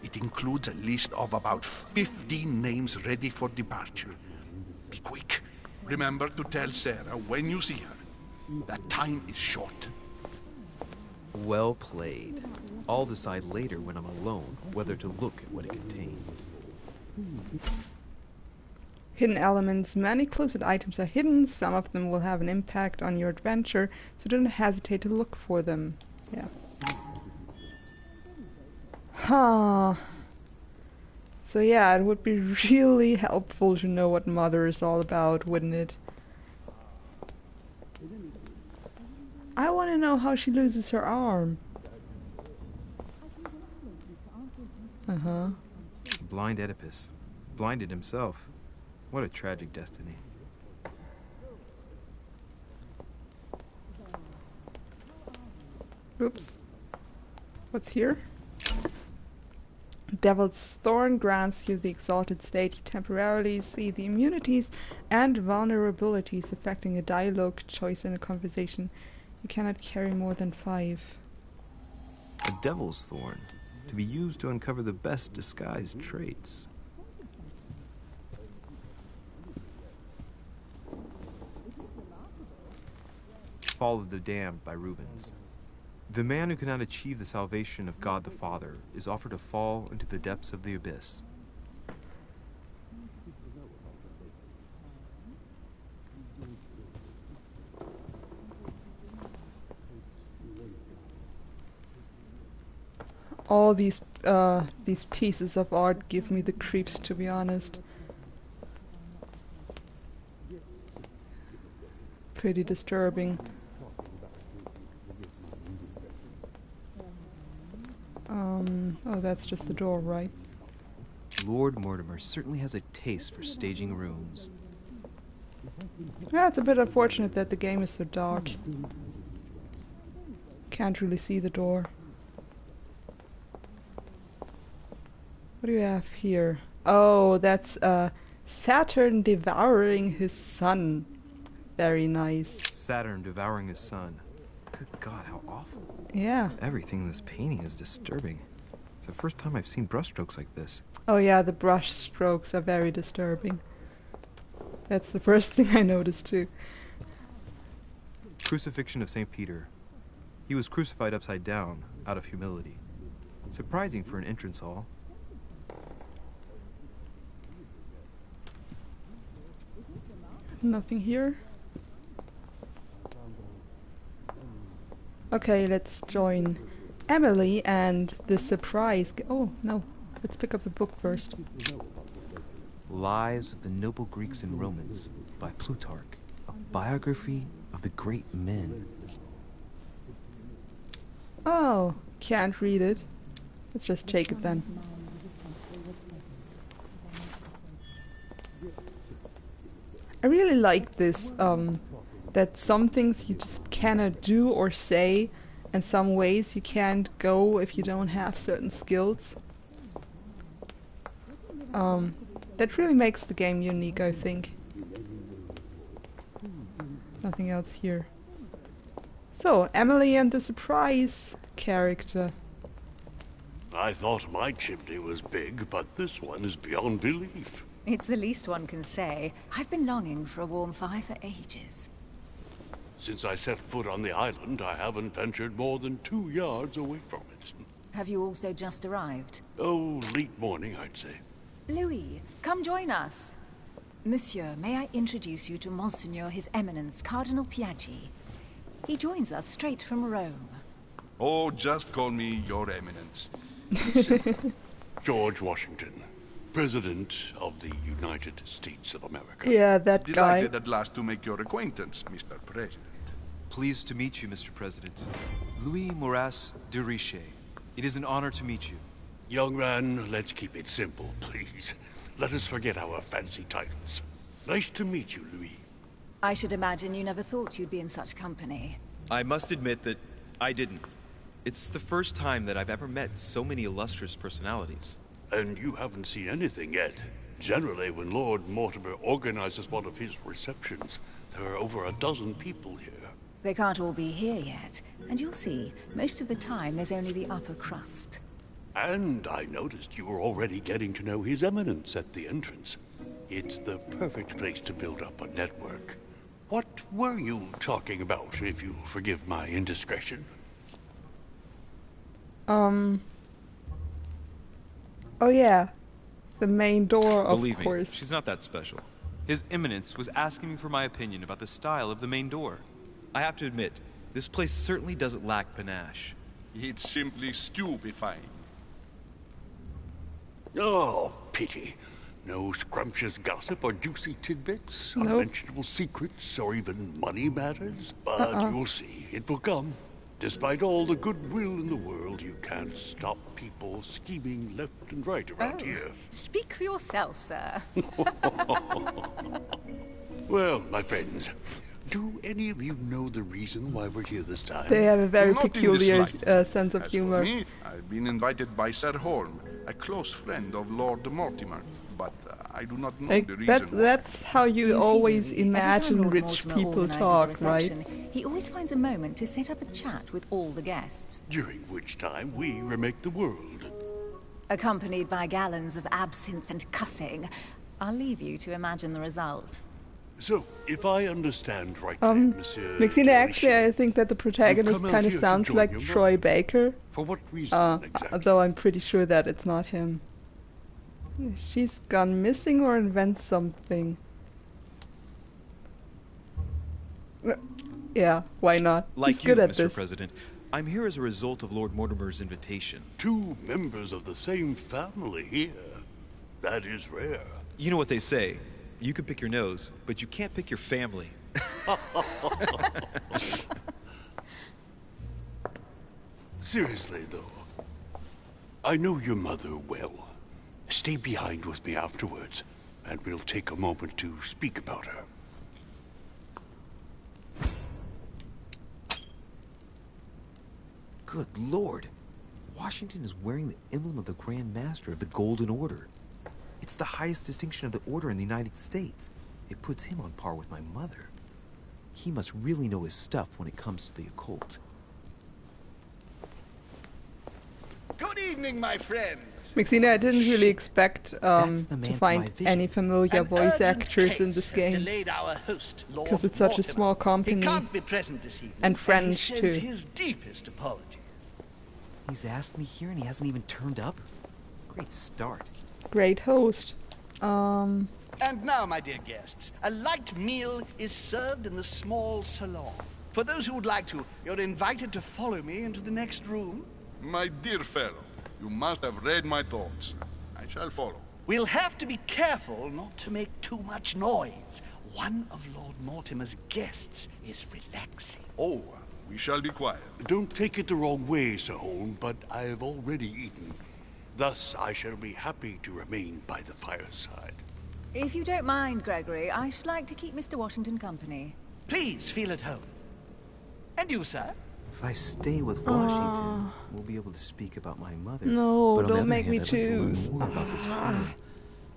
It includes a list of about 15 names ready for departure. Be quick. Remember to tell Sarah when you see her that time is short. Well played. I'll decide later when I'm alone whether to look at what it contains. Hidden elements. Many closet items are hidden. Some of them will have an impact on your adventure, so don't hesitate to look for them. Yeah. Huh. So yeah, it would be really helpful to know what Mother is all about, wouldn't it? I want to know how she loses her arm. Uh-huh. Blind Oedipus. Blinded himself. What a tragic destiny. Oops. What's here? Devil's Thorn grants you the exalted state. You temporarily see the immunities and vulnerabilities affecting a dialogue choice in a conversation. You cannot carry more than 5. A devil's thorn, to be used to uncover the best disguised traits. Fall of the Damned by Rubens. The man who cannot achieve the salvation of God the Father is offered to fall into the depths of the abyss. All these pieces of art give me the creeps, to be honest. Pretty disturbing. Oh, that's just the door, right? Lord Mortimer certainly has a taste for staging rooms. Yeah, it's a bit unfortunate that the game is so dark. Can't really see the door. What do you have here? Oh, that's Saturn devouring his son. Very nice. Saturn devouring his son. Good God, how awful. Yeah. Everything in this painting is disturbing. It's the first time I've seen brushstrokes like this. Oh yeah, the brush strokes are very disturbing. That's the first thing I noticed too. Crucifixion of St. Peter. He was crucified upside down, out of humility. Surprising for an entrance hall. Nothing here. Okay, let's join Emily and the surprise. Oh, no. Let's pick up the book first. Lives of the Noble Greeks and Romans by Plutarch. A biography of the great men. Oh, can't read it. Let's just take it then. I really like this, that some things you just cannot do or say, and some ways you can't go if you don't have certain skills. That really makes the game unique, I think. Nothing else here. So, Emily and the surprise character. I thought my chimney was big, but this one is beyond belief. It's the least one can say. I've been longing for a warm fire for ages. Since I set foot on the island, I haven't ventured more than 2 yards away from it. Have you also just arrived? Oh, late morning, I'd say. Louis, come join us. Monsieur, may I introduce you to Monseigneur His Eminence Cardinal Piaggi? He joins us straight from Rome. Oh, just call me Your Eminence. George Washington, President of the United States of America. Yeah, that guy. Delighted at last to make your acquaintance, Mr. President. Pleased to meet you, Mr. President. Louis Moras de Riche. It is an honor to meet you. Young man, let's keep it simple, please. Let us forget our fancy titles. Nice to meet you, Louis. I should imagine you never thought you'd be in such company. I must admit that I didn't. It's the first time that I've ever met so many illustrious personalities. And you haven't seen anything yet. Generally, when Lord Mortimer organizes one of his receptions, there are over a dozen people here. They can't all be here yet, and you'll see, most of the time there's only the upper crust. And I noticed you were already getting to know His Eminence at the entrance. It's the perfect place to build up a network. What were you talking about, if you'll forgive my indiscretion? Oh yeah, the main door, of Believe course. me, she's not that special. His Eminence was asking me for my opinion about the style of the main door. I have to admit, this place certainly doesn't lack panache. It's simply stupefying. Oh, pity. No scrumptious gossip or juicy tidbits, Nope. unmentionable secrets, or even money matters. But you'll see, it will come. Despite all the goodwill in the world, you can't stop people scheming left and right around here. Speak for yourself, sir. Well, my friends, do any of you know the reason why we're here this time? They have a very Not in the peculiar slightest. sense of As humor. For me, I've been invited by Sir Holm, a close friend of Lord Mortimer, but I do not know Like, the reason that's why. that's how you You see, always every time imagine Lord rich Mortimer people organises a talk, right? reception, he always finds a moment to set up a chat with all the guests, During which time we remake the world. accompanied by gallons of absinthe and cussing. I'll leave you to imagine the result. So, if I understand rightly, Monsieur... Maxine, actually, Deriche, I think that the protagonist come out kind of here to sounds join like your Troy Baker. For what reason exactly? Though I'm pretty sure that it's not him. She's gone missing or invents something. Yeah, why not? Like He's you, good at Mr. this. President, I'm here as a result of Lord Mortimer's invitation. 2 members of the same family here. That is rare. You know what they say. You can pick your nose, but you can't pick your family. Seriously, though, I know your mother well. Stay behind with me afterwards, and we'll take a moment to speak about her. Good Lord. Washington is wearing the emblem of the Grand Master of the Golden Order. It's the highest distinction of the order in the United States. It puts him on par with my mother. He must really know his stuff when it comes to the occult. Good evening, my friends. Maxine, I didn't really expect That's the man to from find my vision. any familiar An voice urgent actors in case this has game. delayed our host, Lord 'Cause it's such a Mortimer. small company. He can't be present this evening, And French, he too. sends his deepest apologies. He's asked me here and he hasn't even turned up? Great start. Great host. And now, my dear guests, a light meal is served in the small salon. For those who would like to, you're invited to follow me into the next room. My dear fellow, you must have read my thoughts. I shall follow. We'll have to be careful not to make too much noise. One of Lord Mortimer's guests is relaxing. Oh, we shall be quiet. Don't take it the wrong way, Sir Holm, but I have already eaten. Thus, I shall be happy to remain by the fireside. If you don't mind, Gregory, I should like to keep Mr. Washington company. Please feel at home. And you, sir? If I stay with Washington, we'll be able to speak about my mother. No, But on the don't other make hand, me I'd like to learn choose. more about this horror.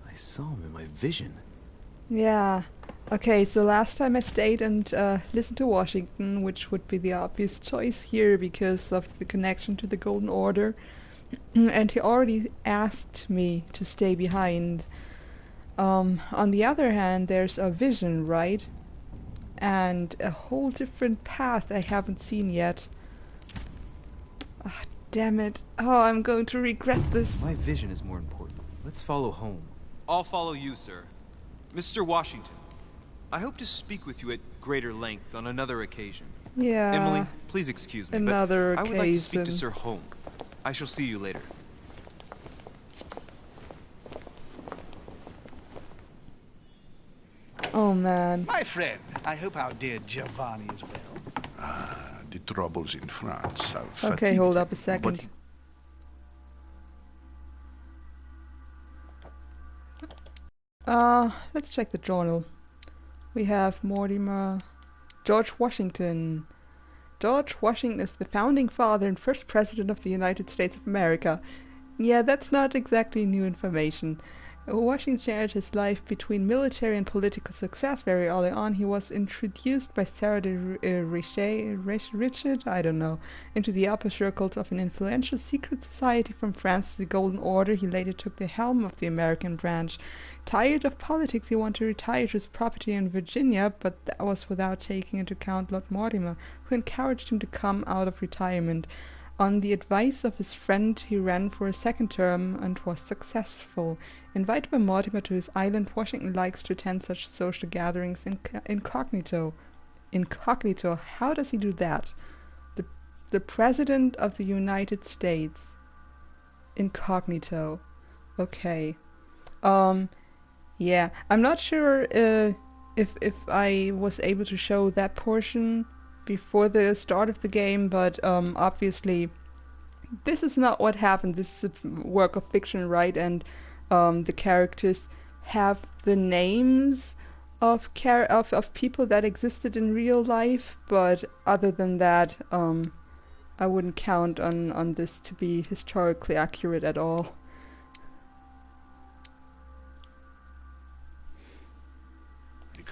I saw him in my vision. Yeah. Okay, so last time I stayed and listened to Washington, which would be the obvious choice here because of the connection to the Golden Order. And he already asked me to stay behind. On the other hand, there's a vision, right? And a whole different path I haven't seen yet. Ah, damn it. Oh, I'm going to regret this. My vision is more important. Let's follow home. I'll follow you, sir. Mr. Washington, I hope to speak with you at greater length on another occasion. Yeah. Emily, please excuse me, Another but I would like to speak to occasion. Sir Home. I shall see you later. Oh man. My friend, I hope our dear Giovanni is well. The troubles in France have Okay, fatigued hold him, up a second. but Let's check the journal. We have Mortimer, George Washington. George Washington is the founding father and first president of the United States of America. Yeah, that's not exactly new information. Washington shared his life between military and political success very early on. He was introduced by Sarah de Richard, I don't know, into the upper circles of an influential secret society from France, the Golden Order. He later took the helm of the American branch. Tired of politics, he wanted to retire to his property in Virginia, but that was without taking into account Lord Mortimer, who encouraged him to come out of retirement. On the advice of his friend, he ran for a second term and was successful. Invited by Mortimer to his island, Washington likes to attend such social gatherings incognito. Incognito? How does he do that? The President of the United States. Incognito. Okay. Yeah. I'm not sure if I was able to show that portion before the start of the game, but obviously this is not what happened. This is a work of fiction, right? And the characters have the names of people that existed in real life, but other than that, I wouldn't count on this to be historically accurate at all.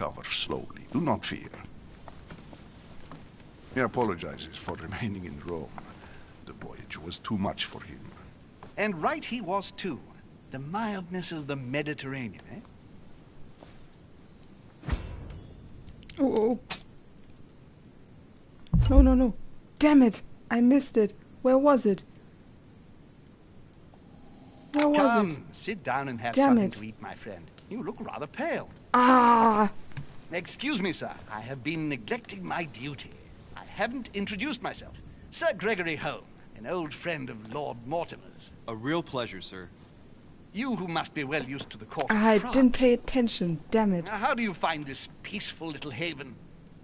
recover slowly. Do not fear. He apologizes for remaining in Rome. The voyage was too much for him. And right he was too. The mildness of the Mediterranean, eh? Oh. No. Damn it! I missed it. Where was it? Where was it? Come, sit down and have something to eat, my friend. You look rather pale. Ah! Excuse me, sir. I have been neglecting my duty. I haven't introduced myself. Sir Gregory Home, an old friend of Lord Mortimer's. A real pleasure, sir. You who must be well used to the court of I France. didn't pay attention, damn it. How do you find this peaceful little haven?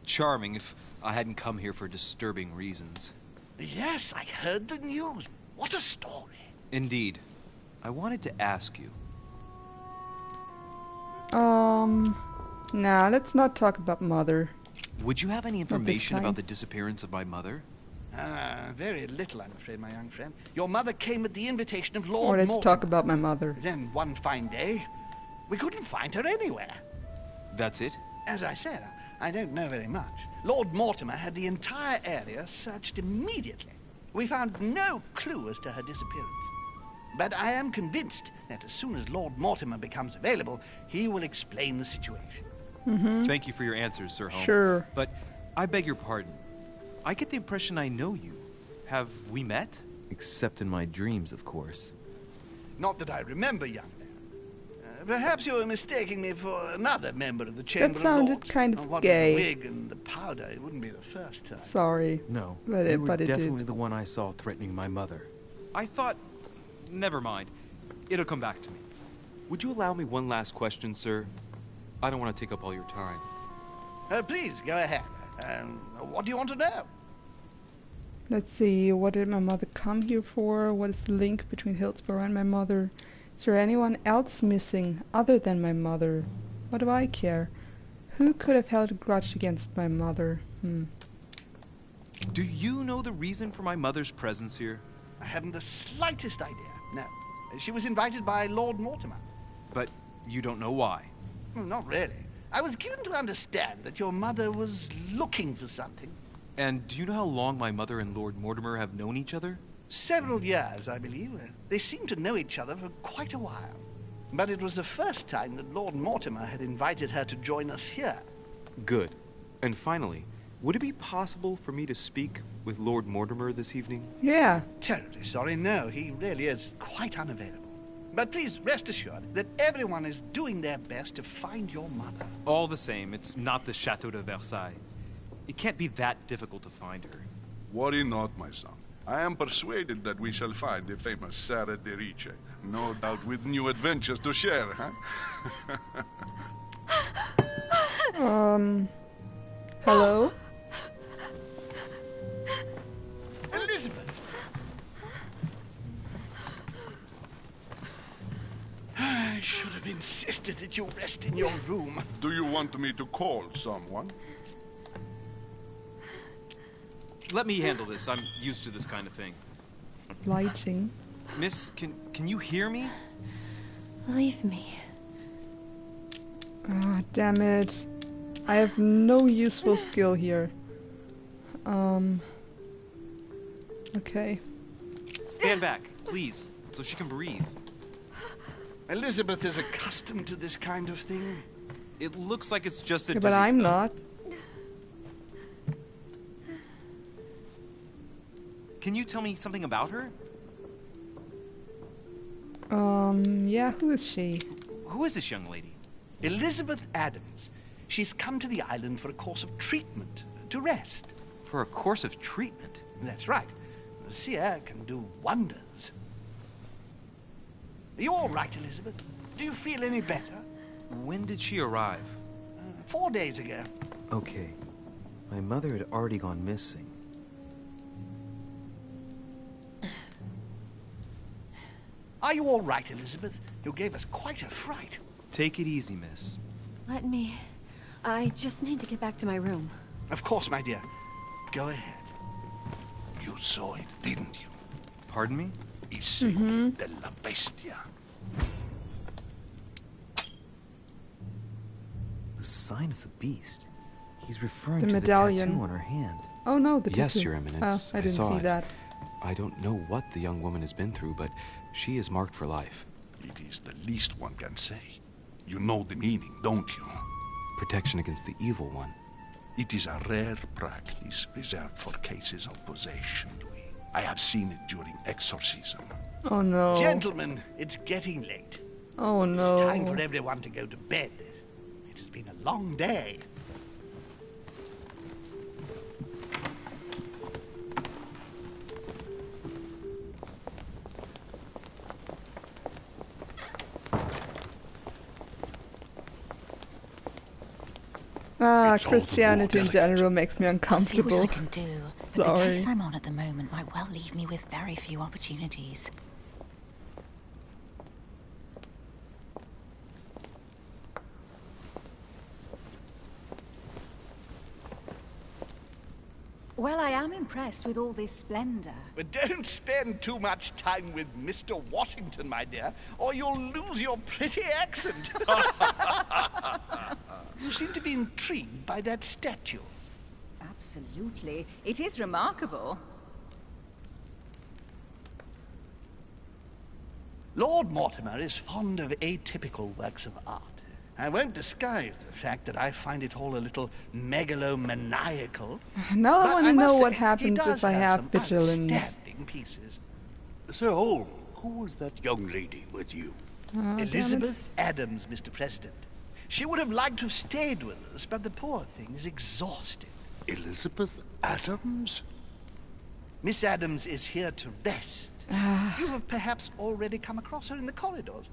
Charming, if I hadn't come here for disturbing reasons. Yes, I heard the news. What a story. Indeed. I wanted to ask you. Nah, let's not talk about Mother. Would you have any information time. about the disappearance of my mother? Very little, I'm afraid, my young friend. Your mother came at the invitation of Lord Or let's Mortimer. talk about my mother. Then one fine day, we couldn't find her anywhere. That's it? As I said, I don't know very much. Lord Mortimer had the entire area searched immediately. We found no clue as to her disappearance. But I am convinced that as soon as Lord Mortimer becomes available, he will explain the situation. Thank you for your answers, Sir Holmes. Sure. But I beg your pardon. I get the impression I know you. Have we met? Except in my dreams, of course. Not that I remember, young man. Perhaps you were mistaking me for another member of the Chamber That sounded of Lords. kind of What gay. With the wig and the powder, it wouldn't be the first time. Sorry. No, But you were but it definitely did. the one I saw threatening my mother. I thought... Never mind. It'll come back to me. Would you allow me one last question, sir? I don't want to take up all your time. Please, go ahead. What do you want to know? Let's see, what did my mother come here for? What is the link between Hillsborough and my mother? Is there anyone else missing other than my mother? What do I care? Who could have held a grudge against my mother? Do you know the reason for my mother's presence here? I haven't the slightest idea. No. She was invited by Lord Mortimer. But you don't know why. Well, not really. I was given to understand that your mother was looking for something. And do you know how long my mother and Lord Mortimer have known each other? Several years, I believe. They seemed to know each other for quite a while. But it was the first time that Lord Mortimer had invited her to join us here. Good. And finally, would it be possible for me to speak with Lord Mortimer this evening? Yeah. Terribly sorry, no. He really is quite unavailable. But please rest assured that everyone is doing their best to find your mother. All the same, it's not the Chateau de Versailles. It can't be that difficult to find her. Worry not, my son. I am persuaded that we shall find the famous Sarah de Riche. No doubt with new adventures to share, huh? Hello? Elizabeth! I should have insisted that you rest in your room. Do you want me to call someone? Let me handle this. I'm used to this kind of thing. Lighting. Miss, can you hear me? Leave me. Ah, damn it. I have no useful skill here. Okay. Stand back, please, so she can breathe. Elizabeth is accustomed to this kind of thing. It looks like it's just a Yeah, but dizzy I'm spell. not. Can you tell me something about her? Yeah, who is she? Who is this young lady? Elizabeth Adams. She's come to the island for a course of treatment, to rest. For a course of treatment? That's right. The seer can do wonders. Are you all right, Elizabeth? Do you feel any better? When did she arrive? 4 days ago. Okay. My mother had already gone missing. Are you all right, Elizabeth? You gave us quite a fright. Take it easy, miss. Let me... I just need to get back to my room. Of course, my dear. Go ahead. You saw it, didn't you? Pardon me? I segni della bestia. The sign of the beast. He's referring The to medallion. the tattoo on her hand. Oh no, the Yes, tattoo. Your Eminence. Oh, I didn't saw see it. that. I don't know what the young woman has been through, but she is marked for life. It is the least one can say. You know the meaning, don't you? Protection against the evil one. It is a rare practice reserved for cases of possession, Louis. I have seen it during exorcism. Oh no. Gentlemen, it's getting late. Oh no. It's time for everyone to go to bed. It has been a long day. Ah, It's all the more Christianity in delicate. general makes me I'll see what uncomfortable. I can do. But the Sorry. case I'm on at the moment might well leave me with very few opportunities. Well, I am impressed with all this splendor. But don't spend too much time with Mr. Washington, my dear, or you'll lose your pretty accent. You seem to be intrigued by that statue. Absolutely. It is remarkable. Lord Mortimer is fond of atypical works of art. I won't disguise the fact that I find it all a little megalomaniacal. Now I but want to must know say, what he happens does if I have some vigilance. outstanding pieces. Sir Holm, who was that young lady with you? Damn it. Elizabeth Adams, Mr. President. She would have liked to have stayed with us, but the poor thing is exhausted. Elizabeth Adams? Miss Adams is here to rest. You have perhaps already come across her in the corridors.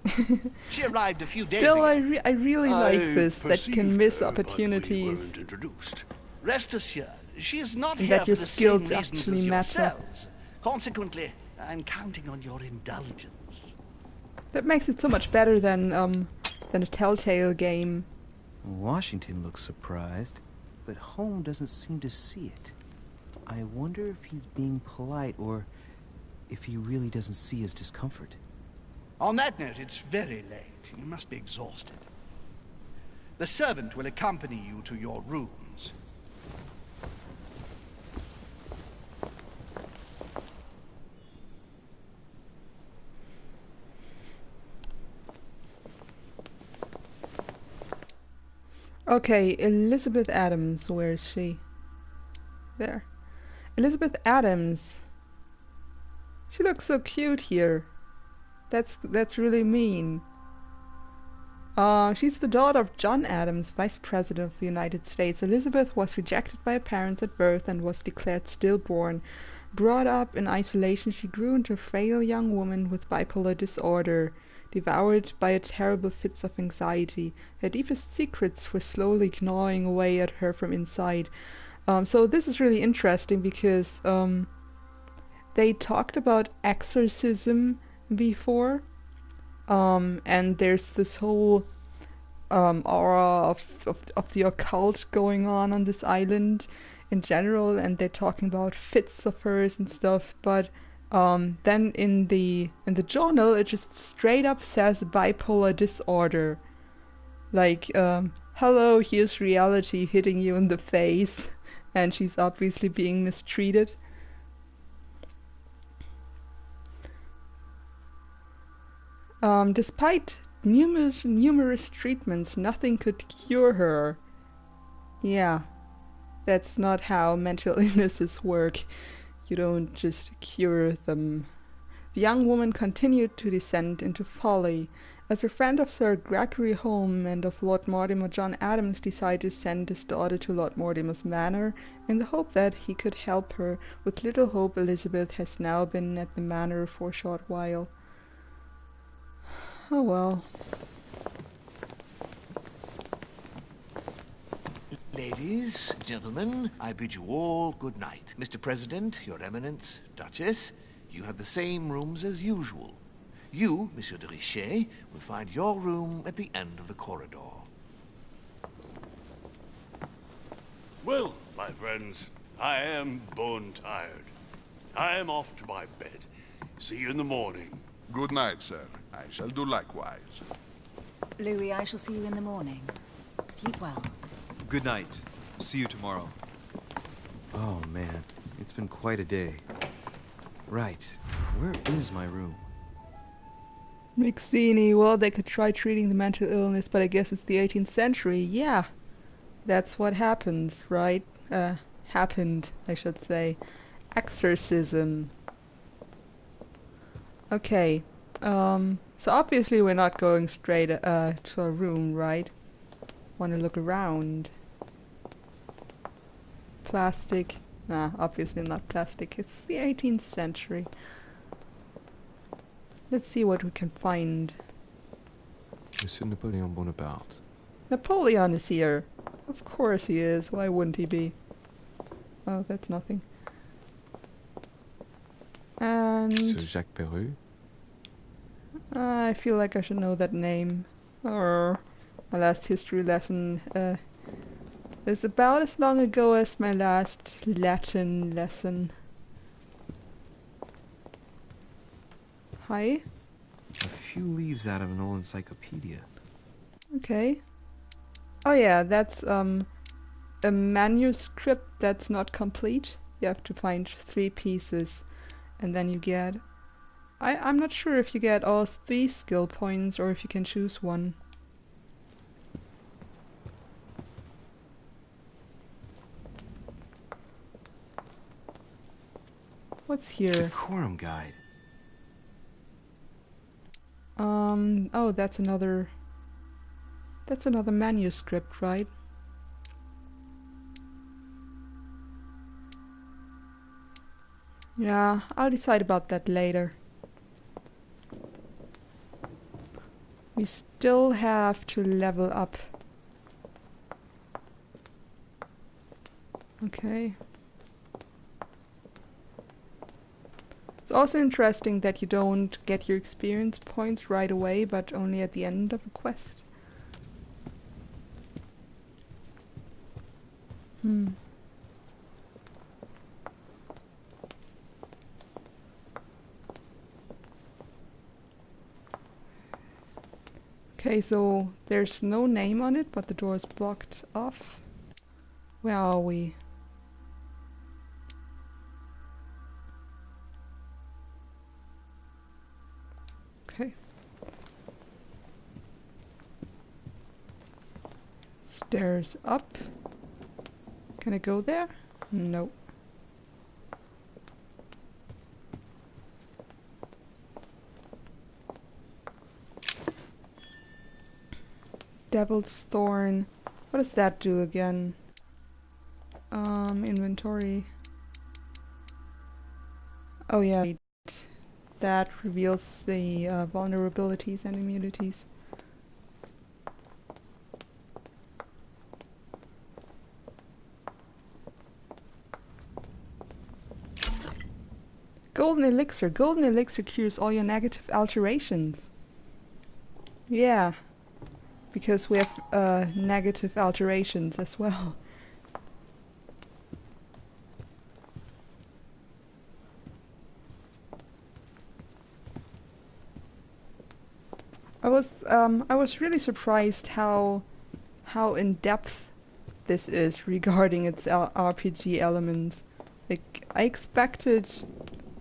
She arrived a few days Still, ago. I really like I this, that can perceived miss her, but we opportunities. weren't introduced. Rest assured, she is not And here that for your the skills same reasons actually as matter. yourselves. Consequently, I'm counting on your indulgence. That makes it so much better than a Telltale game. Washington looks surprised, but Holmes doesn't seem to see it. I wonder if he's being polite or if he really doesn't see his discomfort. On that note, it's very late. You must be exhausted. The servant will accompany you to your rooms. Okay, Elizabeth Adams, where is she? There. Elizabeth Adams. She looks so cute here. That's really mean. She's the daughter of John Adams, Vice President of the United States. Elizabeth was rejected by her parents at birth and was declared stillborn. Brought up in isolation, she grew into a frail young woman with bipolar disorder, devoured by terrible fits of anxiety. Her deepest secrets were slowly gnawing away at her from inside. So this is really interesting because they talked about exorcism before. And there's this whole aura of the occult going on this island in general, and they're talking about fits of hers and stuff, but then in the journal it just straight up says bipolar disorder. Like, hello, here's reality hitting you in the face, and she's obviously being mistreated. Despite numerous treatments, nothing could cure her. Yeah, that's not how mental illnesses work. You don't just cure them. The young woman continued to descend into folly. As a friend of Sir Gregory Home and of Lord Mortimer, John Adams decided to send his daughter to Lord Mortimer's manor in the hope that he could help her. With little hope, Elizabeth has now been at the manor for a short while. Oh well. Ladies, gentlemen, I bid you all good night. Mr. President, Your Eminence, Duchess, you have the same rooms as usual. You, Monsieur de Richet, will find your room at the end of the corridor. Well, my friends, I am bone tired. I am off to my bed. See you in the morning. Good night, sir. I shall do likewise. Louis, I shall see you in the morning. Sleep well. Good night. See you tomorrow. Oh man, it's been quite a day. Right, where is my room? Mixini, well, they could try treating the mental illness, but I guess it's the 18th century. Yeah, that's what happens, right? Happened, I should say. Exorcism. Okay, so obviously we're not going straight to a room, right? Want to look around. Plastic. Nah, obviously not plastic. It's the 18th century. Let's see what we can find. Monsieur Napoleon Bonaparte. Napoleon is here. Of course he is. Why wouldn't he be? Oh, that's nothing. And Sir Jacques Perreux. I feel like I should know that name. Or my last history lesson is about as long ago as my last Latin lesson. Hi. A few leaves out of an old encyclopedia. Okay. Oh yeah, that's a manuscript that's not complete. You have to find 3 pieces, and then you get... I'm not sure if you get all 3 skill points or if you can choose one. What's here? Decorum guide. Oh, that's another manuscript, right? Yeah, I'll decide about that later. We still have to level up. Okay. It's also interesting that you don't get your experience points right away, but only at the end of a quest. Okay, so there's no name on it, but the door is blocked off. Where are we? Okay. Stairs up. Can I go there? No. Devil's Thorn. What does that do again? Inventory. Oh yeah, that reveals the vulnerabilities and immunities. Golden Elixir. Golden Elixir cures all your negative alterations. Yeah, because we have negative alterations as well. I was really surprised how in depth this is regarding its RPG elements. Like, I expected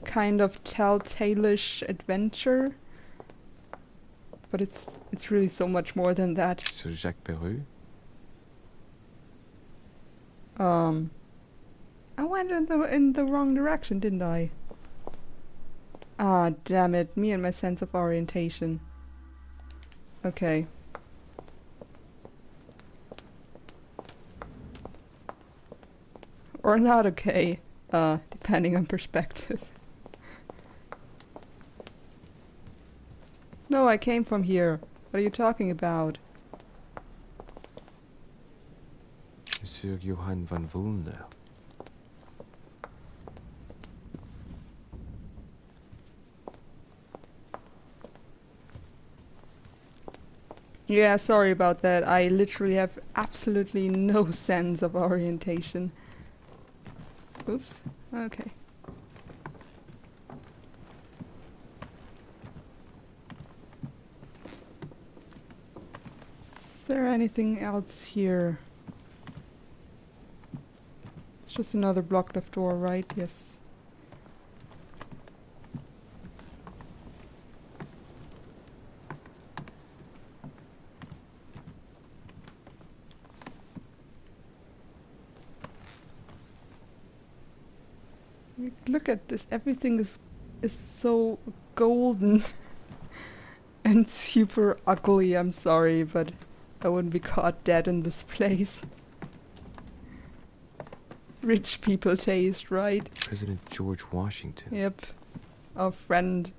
kind of telltale-ish adventure, but it's really so much more than that. Sir Jacques Peru? I went in the wrong direction, didn't I? Ah, damn it, me and my sense of orientation. Okay. Or not okay, depending on perspective. No, I came from here. What are you talking about? Monsieur Johann van Vulner. Yeah, sorry about that. I literally have absolutely no sense of orientation. Oops. Okay. Is there anything else here? It's just another blocked off door, right? Yes. Look at this. Everything is so golden and super ugly. I'm sorry, but I wouldn't be caught dead in this place. Rich people taste, right? President George Washington. Yep. Our friend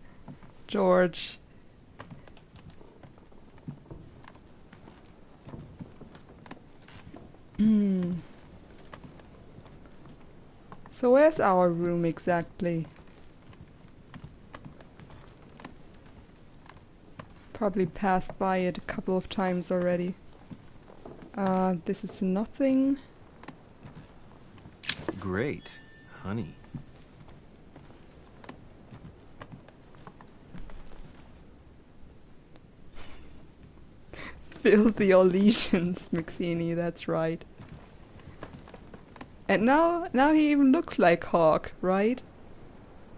George. So where's our room exactly? Probably passed by it a couple of times already. This is nothing. Great. Honey. Filthy lesions, Mixini, that's right. And now he even looks like Hawk, right?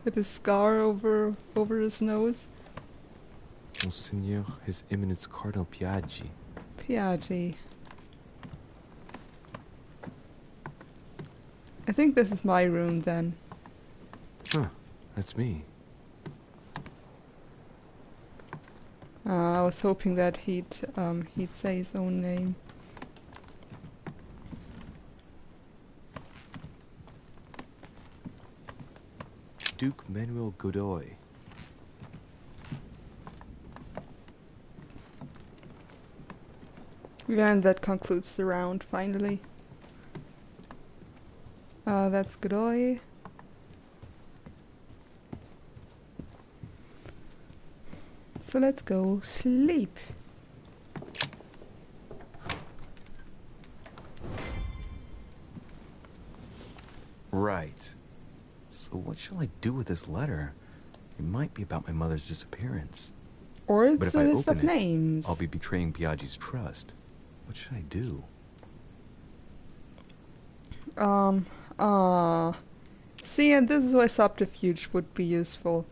With his scar over his nose. Monseigneur, His Eminence Cardinal Piaggi. Piaggi. I think this is my room then. Huh, that's me. I was hoping that he'd say his own name. Duke Manuel Godoy. Yeah, and that concludes the round, finally. That's Godoy. So let's go sleep. Right. So what shall I do with this letter? It might be about my mother's disappearance. Or it's but if a I list open of it, names. I'll be betraying Piaggi's trust. What should I do? See, and this is where subterfuge would be useful.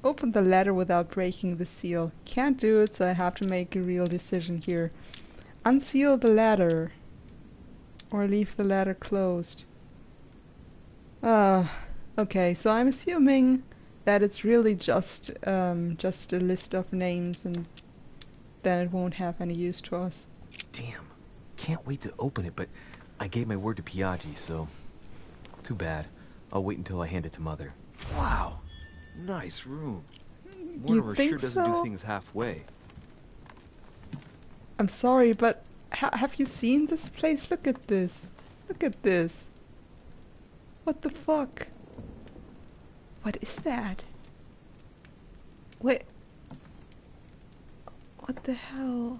Open the letter without breaking the seal. Can't do it, so I have to make a real decision here. Unseal the letter. Or leave the letter closed. Okay, so I'm assuming that it's really just a list of names, and then it won't have any use to us. Damn. Can't wait to open it, but I gave my word to Piaggi, so... Too bad. I'll wait until I hand it to Mother. Wow. Nice room. Mortimer sure doesn't do things halfway. I'm sorry, but have you seen this place? Look at this. Look at this. What the fuck? What is that? Wait. What the hell?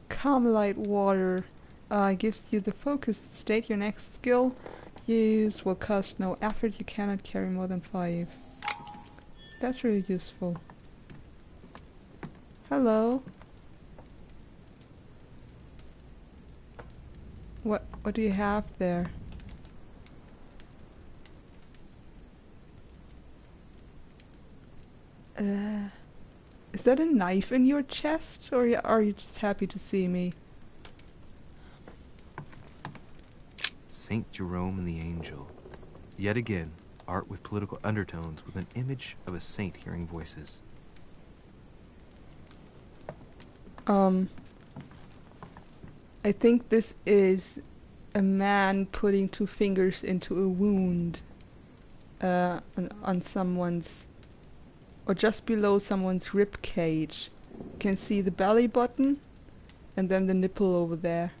Carmelite water. Gives you the focused state. Your next skill use will cost no effort. You cannot carry more than 5. That's really useful. Hello. What do you have there? Is that a knife in your chest, or are you just happy to see me? Saint Jerome and the Angel. Yet again, art with political undertones with an image of a saint hearing voices. I think this is a man putting 2 fingers into a wound on someone's, or just below someone's rib cage. You can see the belly button and then the nipple over there.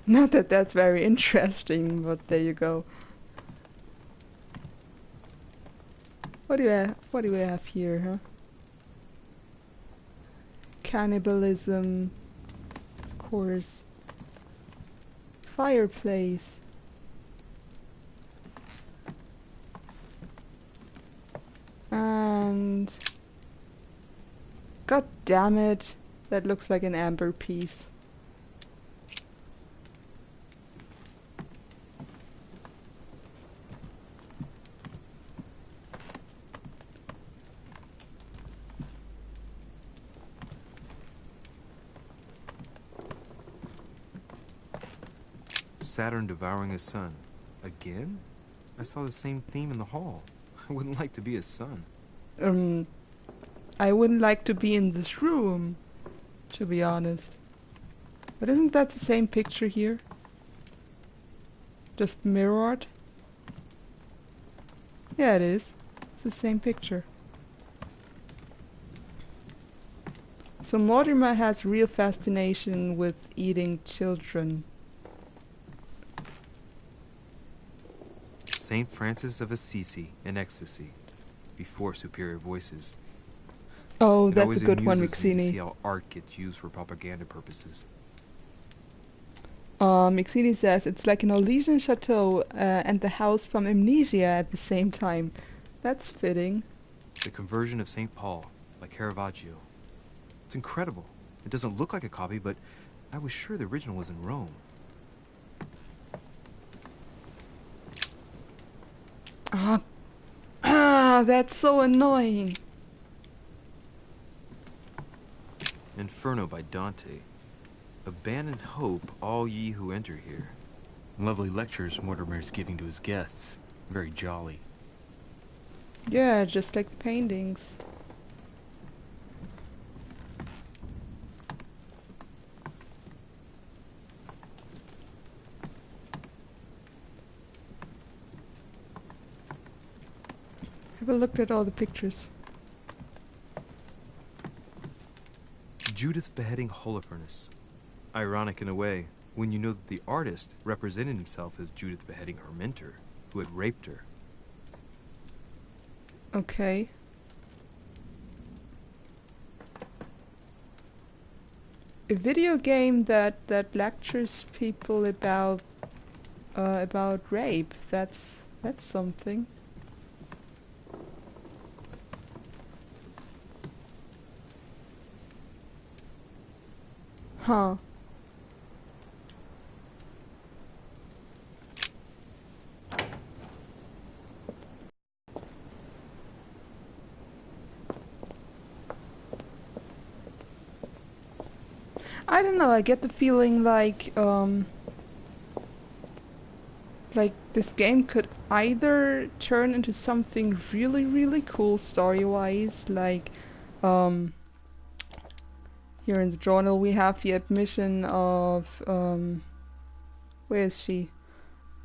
Not that that's very interesting, but there you go. What do we have here, huh? Cannibalism, of course. Fireplace. And god damn it, that looks like an amber piece. Saturn devouring his son. Again? I saw the same theme in the hall. I wouldn't like to be his son. I wouldn't like to be in this room, to be honest. But isn't that the same picture here? Just mirrored? Yeah, it is. It's the same picture. So Mortimer has real fascination with eating children. Saint Francis of Assisi in ecstasy, before superior voices. Oh, It that's always a good one, amuses me to see Mixini. how art gets used for propaganda purposes. Mixini says it's like an Elysian chateau and the house from Amnesia at the same time. That's fitting. The conversion of St. Paul, by Caravaggio. It's incredible. It doesn't look like a copy, but I was sure the original was in Rome. That's so annoying. Inferno by Dante. Abandon hope, all ye who enter here. Lovely lectures Mortimer's giving to his guests. Very jolly. Yeah, just like the paintings. Have a look at all the pictures. Judith beheading Holofernes. Ironic in a way, when you know that the artist represented himself as Judith beheading her mentor, who had raped her. Okay. A video game that lectures people about rape. That's something. Huh. I don't know, I get the feeling like Like, this game could either turn into something really, really cool story-wise, like, here in the journal we have the admission of, where is she?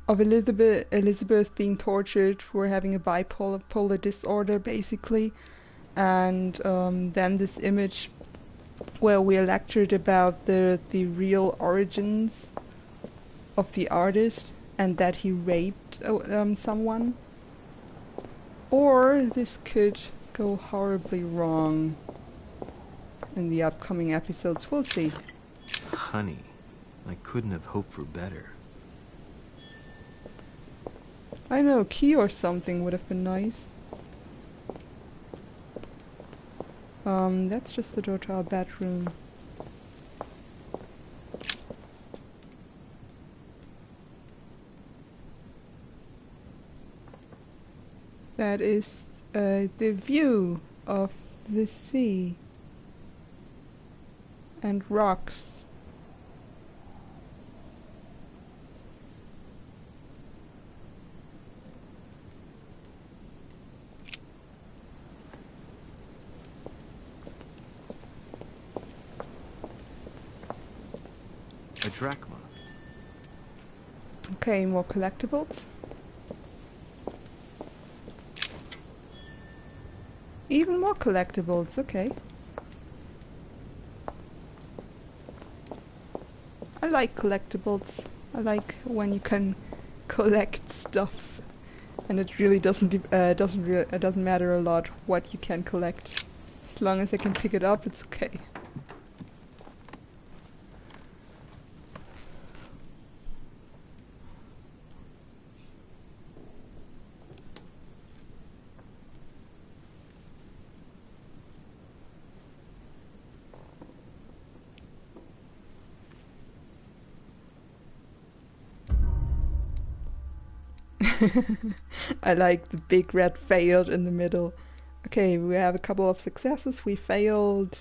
Of Elizabeth being tortured for having a bipolar disorder, basically, and then this image where we are lectured about the real origins of the artist and that he raped someone. Or this could go horribly wrong in the upcoming episodes. We'll see. Honey, I couldn't have hoped for better. I know, key or something would have been nice. That's just the door to our bedroom. That is the view of the sea and rocks. A drachma. Okay, more collectibles. Even more collectibles, okay. I like collectibles. I like when you can collect stuff, and it really doesn't matter a lot what you can collect. As long as I can pick it up, it's okay. I like the big red failed in the middle. Okay, we have a couple of successes. We failed.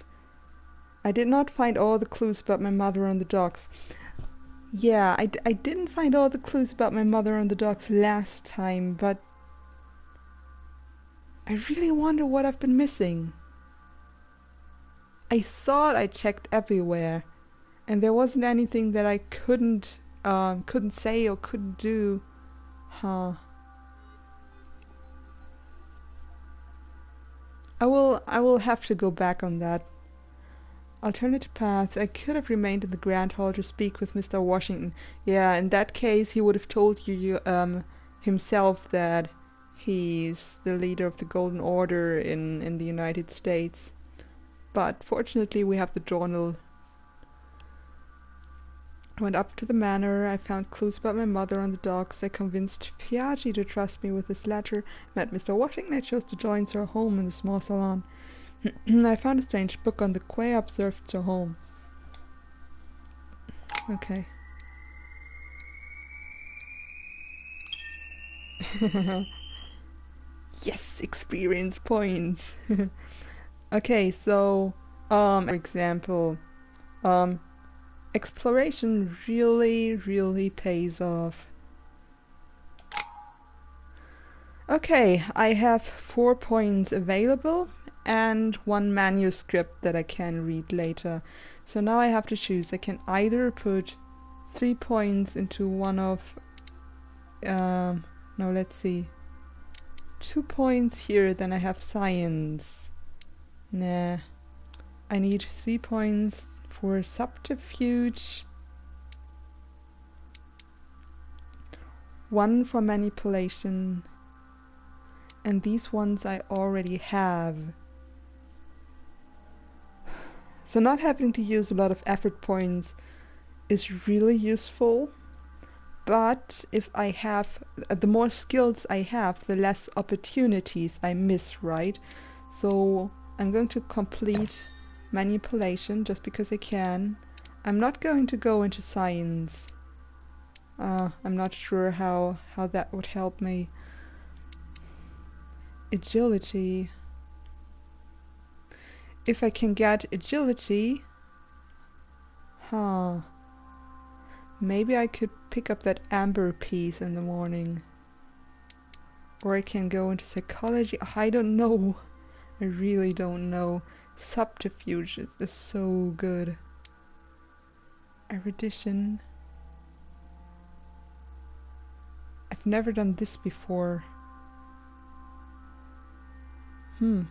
I did not find all the clues about my mother on the docks. Yeah, I didn't find all the clues about my mother on the docks last time, but I really wonder what I've been missing. I thought I checked everywhere, and there wasn't anything that I couldn't say or couldn't do. Huh. I will have to go back on that. Alternative paths. I could have remained in the Grand Hall to speak with Mr. Washington. Yeah, in that case he would have told you himself that he's the leader of the Golden Order in the United States. But fortunately we have the journal. I went up to the manor. I found clues about my mother on the docks. I convinced Piaggi to trust me with his letter. Met Mr. Washington. I chose to join Sir Home in the small salon. I found a strange book on the quay. Observed Sir Home. Okay. Yes, experience points. Okay, so for example, exploration really pays off. Okay, I have 4 points available and 1 manuscript that I can read later. So now I have to choose. I can either put 3 points into one of no, let's see, 2 points here, then I have science. Nah, I need 3 points for subterfuge, 1 for manipulation, and these ones I already have. So not having to use a lot of effort points is really useful, but if I have, the more skills I have, the less opportunities I miss, right? So I'm going to complete manipulation just because I can. I'm not going to go into science. I'm not sure how that would help me. Agility. If I can get agility, maybe I could pick up that amber piece in the morning. Or I can go into psychology. I don't know. I really don't know. Subterfuge is so good. Erudition. I've never done this before. Hmm.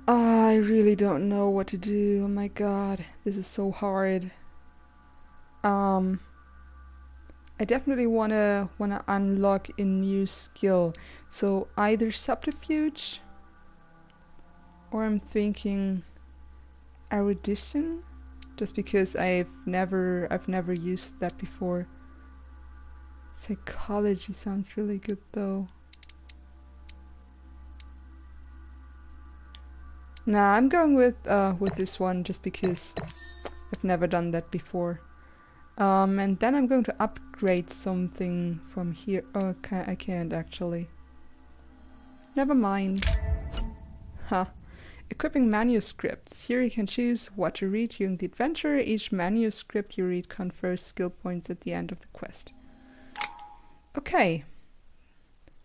I really don't know what to do. Oh my god, this is so hard. I definitely wanna unlock a new skill. So either subterfuge, or I'm thinking erudition, just because I've never used that before. Psychology sounds really good though. Nah, I'm going with this one just because I've never done that before. And then I'm going to upgrade something from here. Oh, okay, I can't actually. Never mind. Huh. Equipping manuscripts. Here you can choose what to read during the adventure. Each manuscript you read confers skill points at the end of the quest. Okay.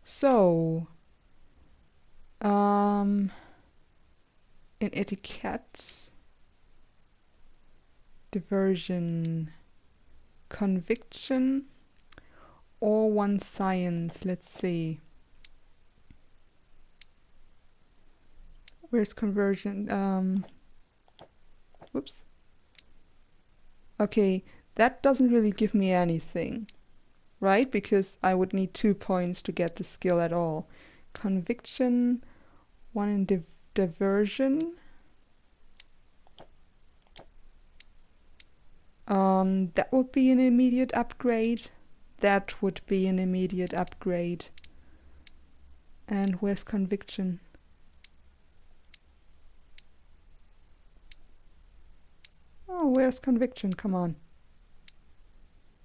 So, in etiquette, diversion, conviction, or one science. Let's see. Where's conversion? Whoops. Okay, that doesn't really give me anything, right? Because I would need 2 points to get the skill at all. Conviction, one in diversion. That would be an immediate upgrade. That would be an immediate upgrade. And where's conviction? Oh, where's conviction? Come on.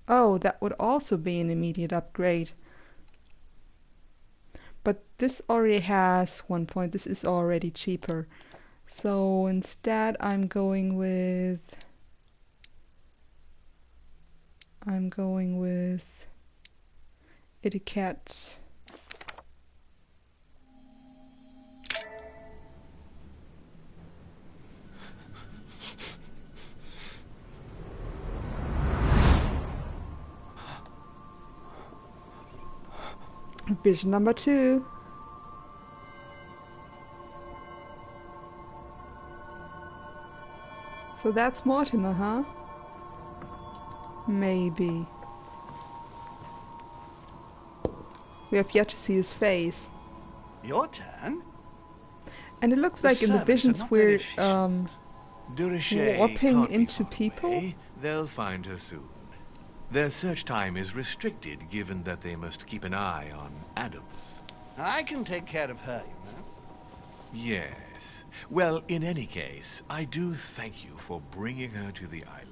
Oh, that would also be an immediate upgrade. But this already has 1 point. This is already cheaper. So instead I'm going with etiquette. Vision number 2. So that's Mortimer, huh? Maybe. We have yet to see his face. Your turn? And it looks like in the visions we're Durishay warping can't be into far people. away. They'll find her soon. Their search time is restricted, given that they must keep an eye on Adams. I can take care of her, you know. Yes. Well, in any case, I do thank you for bringing her to the island.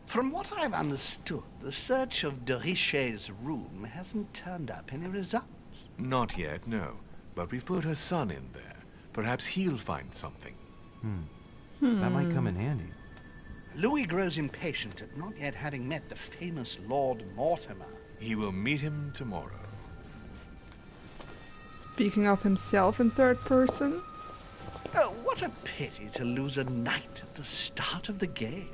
From what I've understood, the search of Durishay's room hasn't turned up any results. Not yet, no. But we've put her son in there. Perhaps he'll find something. That might come in handy. Louis grows impatient at not yet having met the famous Lord Mortimer. He will meet him tomorrow. Speaking of himself in third person. Oh, what a pity to lose a knight at the start of the game.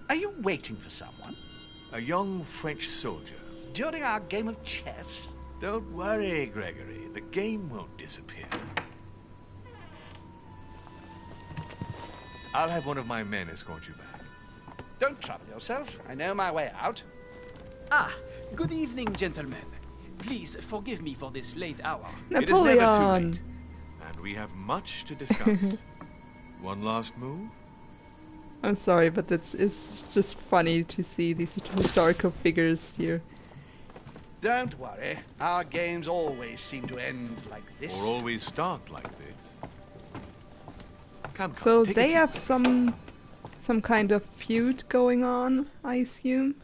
Are you waiting for someone? A young French soldier. During our game of chess? Don't worry, Gregory. The game won't disappear. I'll have one of my men escort you back. Don't trouble yourself. I know my way out. Ah, good evening, gentlemen. Please forgive me for this late hour. Napoleon. It is never too late. And we have much to discuss. One last move? I'm sorry, but it's just funny to see these historical figures here. Don't worry. Our games always seem to end like this. Or always start like this. Come, So take they a have seat. some kind of feud going on, I assume.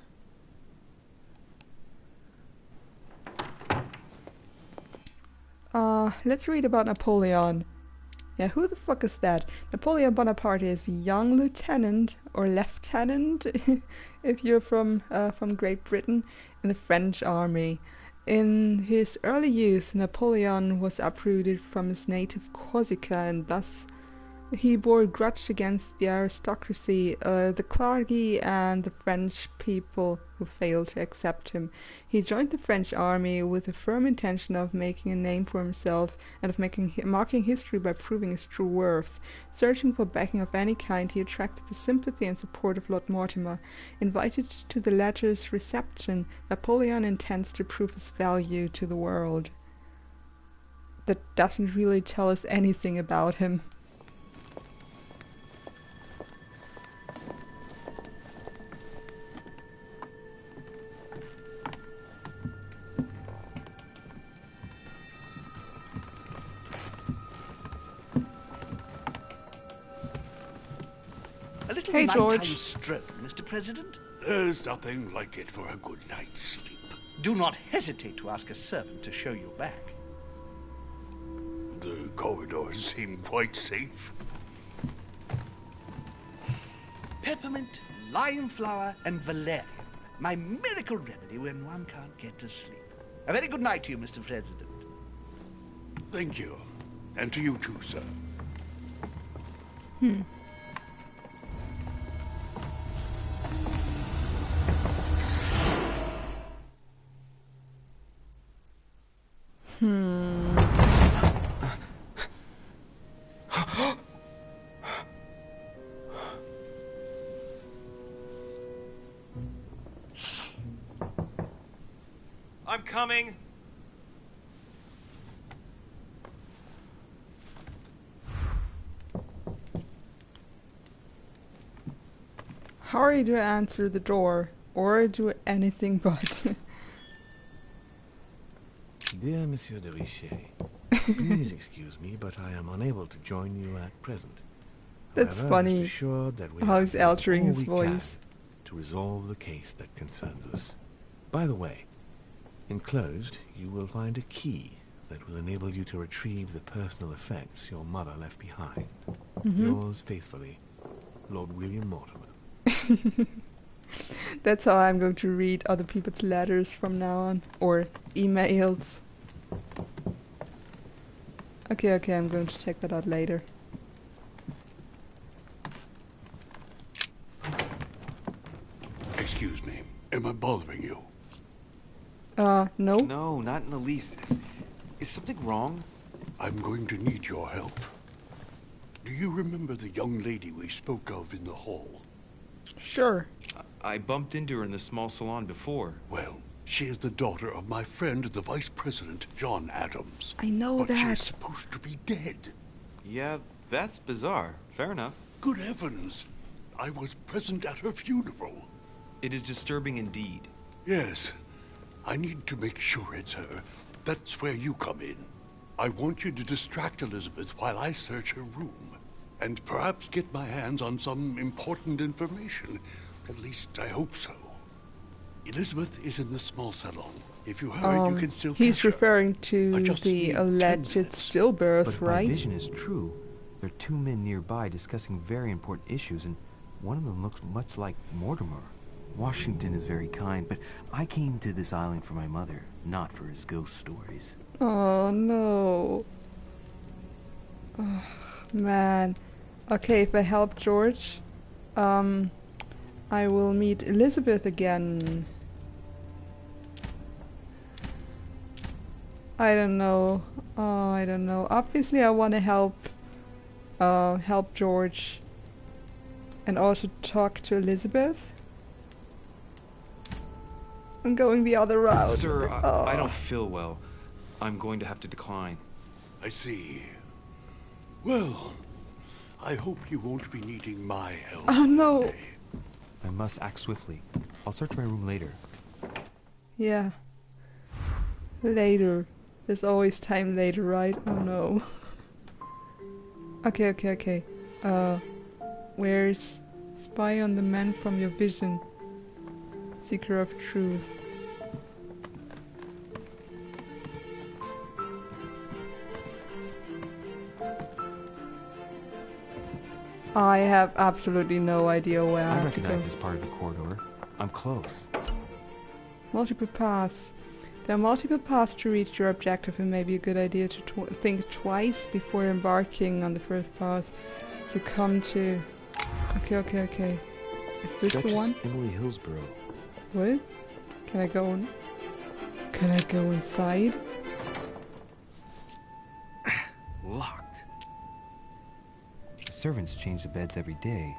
Let's read about Napoleon. Yeah, who the fuck is that? Napoleon Bonaparte is young lieutenant or lieutenant if you're from Great Britain in the French army. In his early youth, Napoleon was uprooted from his native Corsica and thus he bore a grudge against the aristocracy, the clergy, and the French people who failed to accept him. He joined the French army with the firm intention of making a name for himself and of marking history by proving his true worth. Searching for backing of any kind, he attracted the sympathy and support of Lord Mortimer. Invited to the latter's reception, Napoleon intends to prove his value to the world. That doesn't really tell us anything about him. A little Hey, nighttime George. stroll, Mr. President? There's nothing like it for a good night's sleep. Do not hesitate to ask a servant to show you back. The corridors seem quite safe. Peppermint, lime flower, and valerian. My miracle remedy when one can't get to sleep. A very good night to you, Mr. President. Thank you. And to you too, sir. I'm coming. Hurry to answer the door, or do anything but. Dear Monsieur de Richet, please excuse me, but I am unable to join you at present. That's However, funny rest assured that we how are he's doing altering all his we voice. can to resolve the case that concerns us. By the way, enclosed you will find a key that will enable you to retrieve the personal effects your mother left behind. Yours faithfully, Lord William Mortimer. That's how I'm going to read other people's letters from now on, or emails. Okay, I'm going to check that out later. Excuse me. Am I bothering you? No. No, not in the least. Is something wrong? I'm going to need your help. Do you remember the young lady we spoke of in the hall? Sure. I bumped into her in the small salon before. Well, she is the daughter of my friend, the Vice President, John Adams. I know but she that. is supposed to be dead. Yeah, that's bizarre. Fair enough. Good heavens. I was present at her funeral. It is disturbing indeed. Yes. I need to make sure it's her. That's where you come in. I want you to distract Elizabeth while I search her room. And perhaps get my hands on some important information. At least, I hope so. Elizabeth is in the small salon. If you hurry, you can still He's catch her. referring I to just the need 10 alleged minutes. stillbirth, But if right? my vision is true, there are two men nearby discussing very important issues, and one of them looks much like Mortimer. Washington is very kind, but I came to this island for my mother, not for his ghost stories. Oh no. Oh, man. Okay, if I help George, I will meet Elizabeth again. I don't know. Oh, I don't know. Obviously, I want to help George, and also talk to Elizabeth. I'm going the other route. Sir, I Oh. don't feel well. I'm going to have to decline. I see. Well, I hope you won't be needing my help. Oh no. today. I must act swiftly. I'll search my room later. Yeah. Later. There's always time later, right? Oh no. Okay. Where's spy on the man from your vision? Seeker of truth. I have absolutely no idea where I I have to go. recognize this part of the corridor. I'm close. Multiple paths. There are multiple paths to reach your objective. It may be a good idea to think twice before embarking on the first path. You come to... Okay. Is this Duchess the one? Emily Hillsborough. What? Can I go in? Can I go inside? Locked. The servants change the beds every day.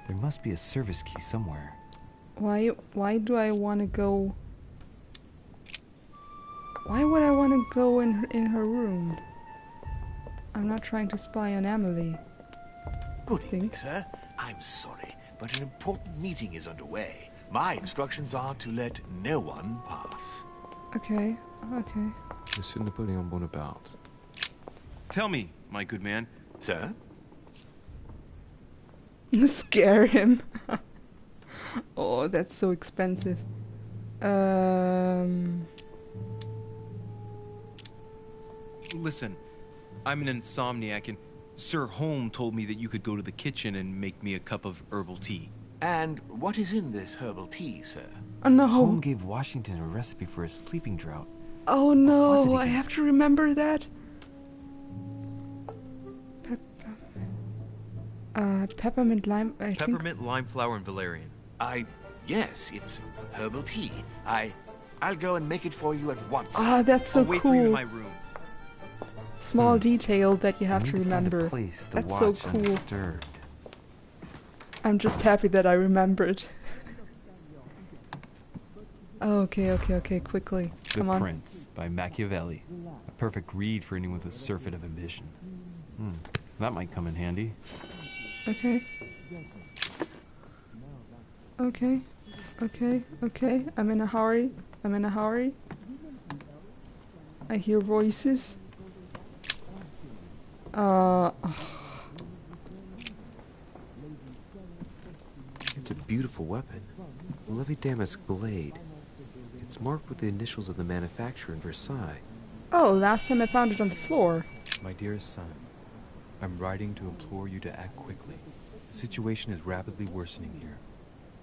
There must be a service key somewhere. Why do I want to go... Why would I want to go in her room? I'm not trying to spy on Emily. Good evening, sir. I'm sorry, but an important meeting is underway. My instructions are to let no one pass. Okay. Monsieur Napoleon Bonaparte. Tell me, my good man. Sir? Scare him. Oh, that's so expensive. Listen, I'm an insomniac, and Sir Holm told me that you could go to the kitchen and make me a cup of herbal tea. And what is in this herbal tea, sir? Oh no. Holm gave Washington a recipe for a sleeping draught. Oh What was no, it I again? have to remember that. Peppermint lime, I think. Peppermint, lime flower, and valerian. Yes, it's herbal tea. I'll go and make it for you at once. Ah, that's so I'll wait for you in cool. my room. Small detail that you have I to need find a remember. place to That's so watch cool. undisturbed. I'm just happy that I remembered. Okay, quickly. Come The on. Prince by Machiavelli. A perfect read for anyone with a surfeit of ambition. That might come in handy. Okay. I'm in a hurry. I hear voices. It's a beautiful weapon. A Levy Damask blade. It's marked with the initials of the manufacturer in Versailles. Oh, last time I found it on the floor. My dearest son, I'm writing to implore you to act quickly. The situation is rapidly worsening here.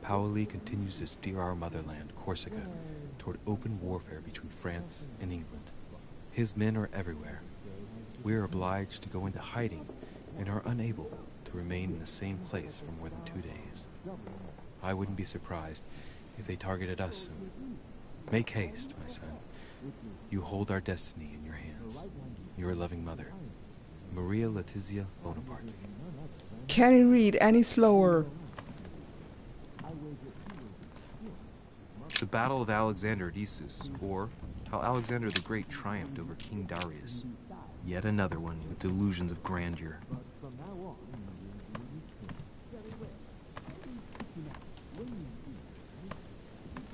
Paoli continues to steer our motherland, Corsica, toward open warfare between France and England. His men are everywhere. We are obliged to go into hiding and are unable to remain in the same place for more than 2 days. I wouldn't be surprised if they targeted us soon. Make haste, my son. You hold our destiny in your hands. Your loving mother, Maria Letizia Bonaparte. Can't you read any slower? The Battle of Alexander at Issus, or how Alexander the Great triumphed over King Darius. Yet another one with delusions of grandeur.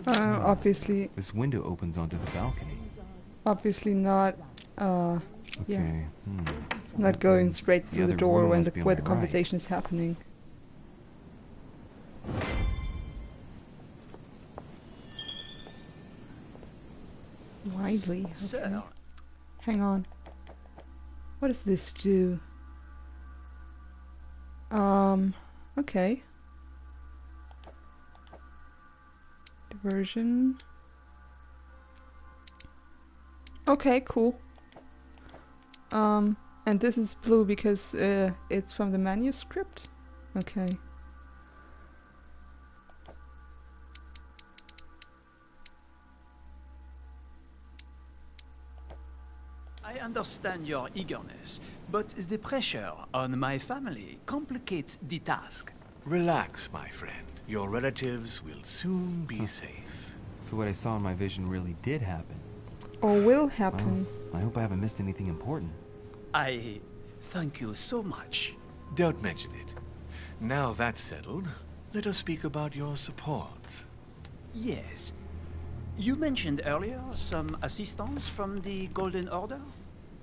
Obviously. This window opens onto the balcony. Obviously not. Okay. Yeah. Not going straight through the other door room when must be on where my the right. conversation is happening. Widely. Okay. Sir. Hang on. What does this do? Okay. Diversion. Okay, cool. And this is blue because it's from the manuscript? Okay. I understand your eagerness, but the pressure on my family complicates the task. Relax, my friend. Your relatives will soon be safe. So what I saw in my vision really did happen. Or will happen. Well, I hope I haven't missed anything important. I thank you so much. Don't mention it. Now that's settled, let us speak about your support. Yes. You mentioned earlier some assistance from the Golden Order?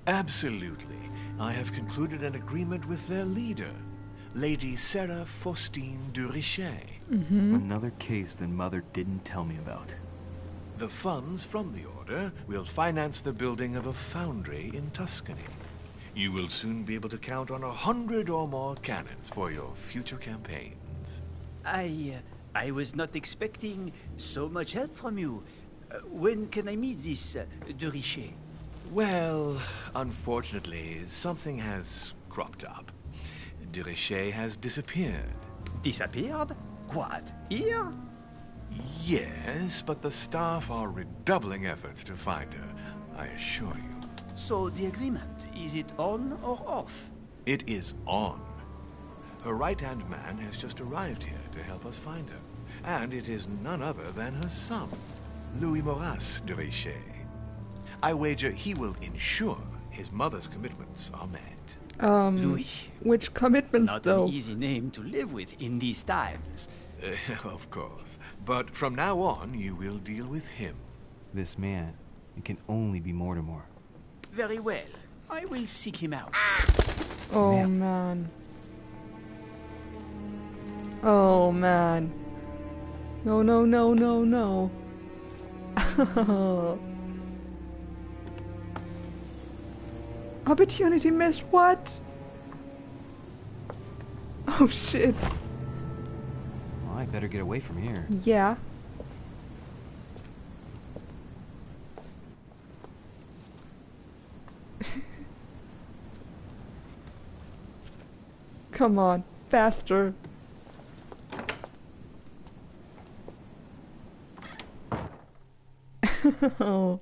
Absolutely. I have concluded an agreement with their leader, Lady Sarah Faustine de Richet. Another case that Mother didn't tell me about. The funds from the order will finance the building of a foundry in Tuscany. You will soon be able to count on 100 or more cannons for your future campaigns. I was not expecting so much help from you. When can I meet this de Richet? Well, unfortunately, something has cropped up. De Richet has disappeared. Disappeared? What, here? Yes, but the staff are redoubling efforts to find her, I assure you. So the agreement, is it on or off? It is on. Her right-hand man has just arrived here to help us find her. And it is none other than her son, Louis Maurice de Richet. I wager he will ensure his mother's commitments are met. Louis. Which commitments, Not though? an easy name to live with in these times. Of course. But from now on, you will deal with him. This man, it can only be Mortimer. Very well. I will seek him out. Oh, man. Oh, man. No, no, no, no, no. Opportunity missed, what? Oh, shit. Well, I better get away from here. Yeah. Come on, faster. Oh.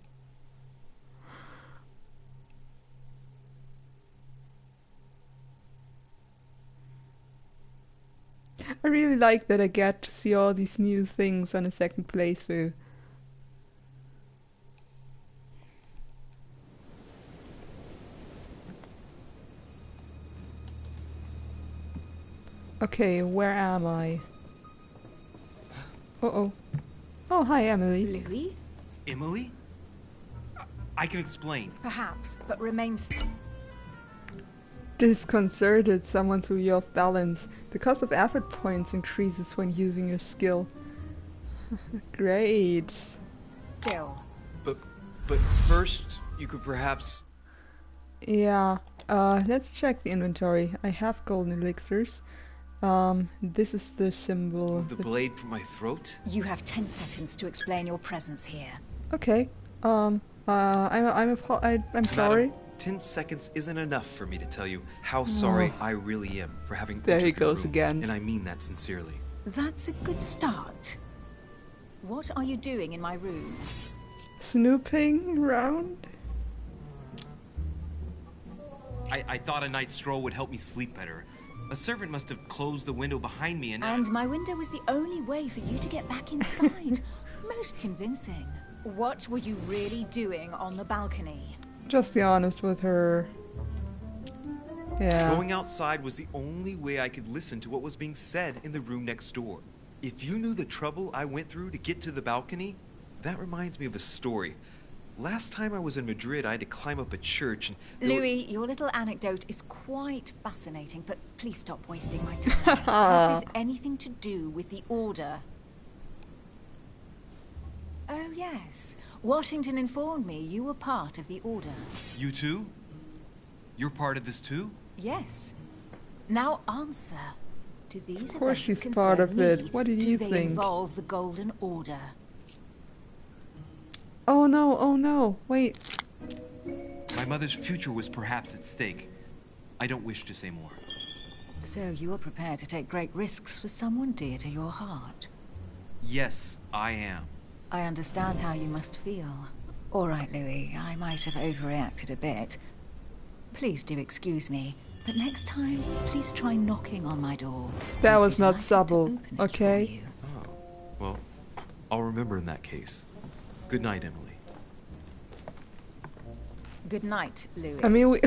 I really like that I get to see all these new things on a second playthrough. Okay, where am I? Uh-oh. Oh, hi, Emily. Louis? Emily? I can explain. Perhaps, but remains... Disconcerted, someone threw you off balance. The cost of effort points increases when using your skill. Great. Still. But first, you could perhaps... Yeah, let's check the inventory. I have golden elixirs. This is the symbol. Move the blade from my throat? You have 10 seconds to explain your presence here. Okay. I'm sorry. Madam, 10 seconds isn't enough for me to tell you how sorry I really am for having There he entered your goes room, again. and I mean that sincerely. That's a good start. What are you doing in my room? Snooping around? I thought a night stroll would help me sleep better. A servant must have closed the window behind me And my window was the only way for you to get back inside. Most convincing. What were you really doing on the balcony? Just be honest with her. Yeah. Going outside was the only way I could listen to what was being said in the room next door. If you knew the trouble I went through to get to the balcony, that reminds me of a story. Last time I was in Madrid, I had to climb up a church and... Louis, your little anecdote is quite fascinating, but please stop wasting my time. Has this anything to do with the Order? Oh, yes. Washington informed me you were part of the Order. You too? You're part of this too? Yes. Now answer. Do these Of course events she's concern part of me? it. What do you they think? involve the Golden Order? Oh no, wait. My mother's future was perhaps at stake. I don't wish to say more. So you are prepared to take great risks for someone dear to your heart? Yes, I am. I understand how you must feel. All right, Louis, I might have overreacted a bit. Please do excuse me, but next time, please try knocking on my door. That was not subtle, okay? Oh, well, I'll remember in that case. Good night, Emily. Good night, Louis. I mean, we...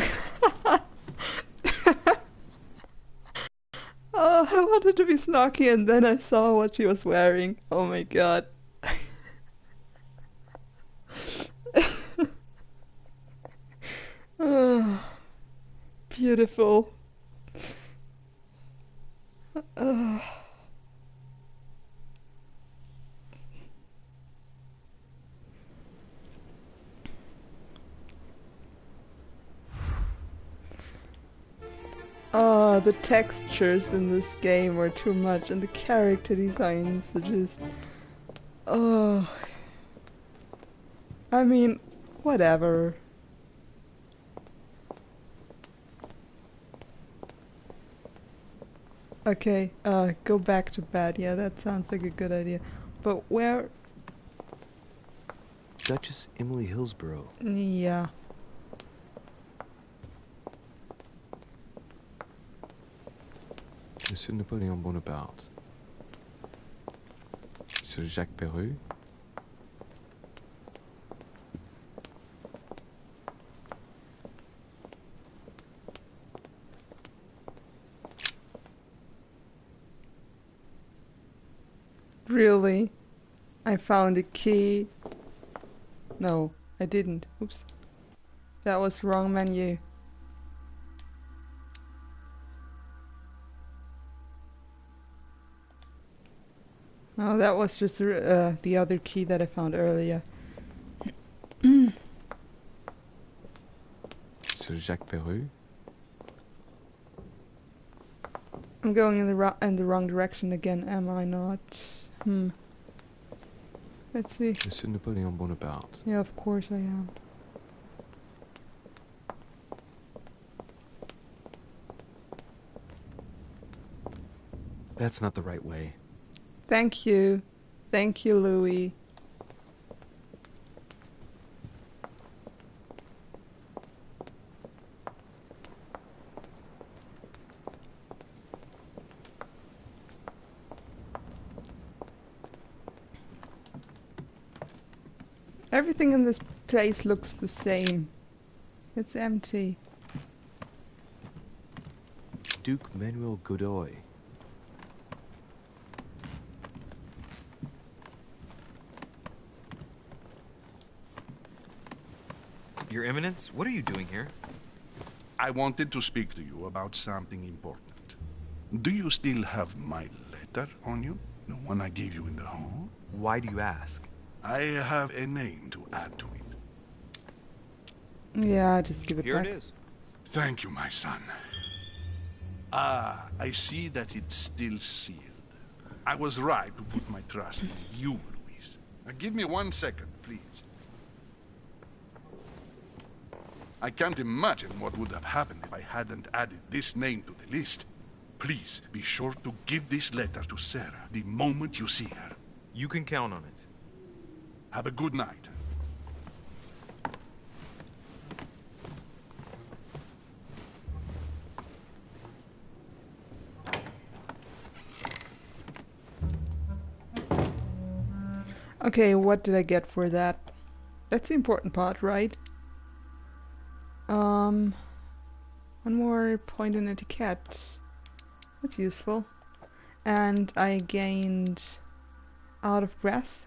Oh, I wanted to be snarky and then I saw what she was wearing. Oh my god. Oh, beautiful. Oh, the textures in this game are too much, and the character designs are just... Oh... I mean, whatever. Okay, go back to bed. Yeah, that sounds like a good idea. But where... Duchess Emily Hillsborough. Yeah. Monsieur Napoléon Bonaparte. Monsieur Jacques Perru. Really? I found a key. No, I didn't. Oops. That was the wrong menu. No, that was just the other key that I found earlier. Monsieur Jacques Perru. I'm going in the wrong direction again, am I not? Let's see. Monsieur Napoléon Bonaparte. Yeah, of course I am. That's not the right way. Thank you. Thank you, Louis. Everything in this place looks the same. It's empty. Duke Manuel Godoy. Your Eminence, what are you doing here? I wanted to speak to you about something important. Do you still have my letter on you? The one I gave you in the hall? Why do you ask? I have a name to add to it. Yeah, just give it Here back. it is. Thank you, my son. Ah, I see that it's still sealed. I was right to put my trust in you, Louise. Now give me 1 second, please. I can't imagine what would have happened if I hadn't added this name to the list. Please be sure to give this letter to Sarah the moment you see her. You can count on it. Have a good night. Okay, what did I get for that? That's the important part, right? One more point in etiquette. That's useful. And I gained out of breath.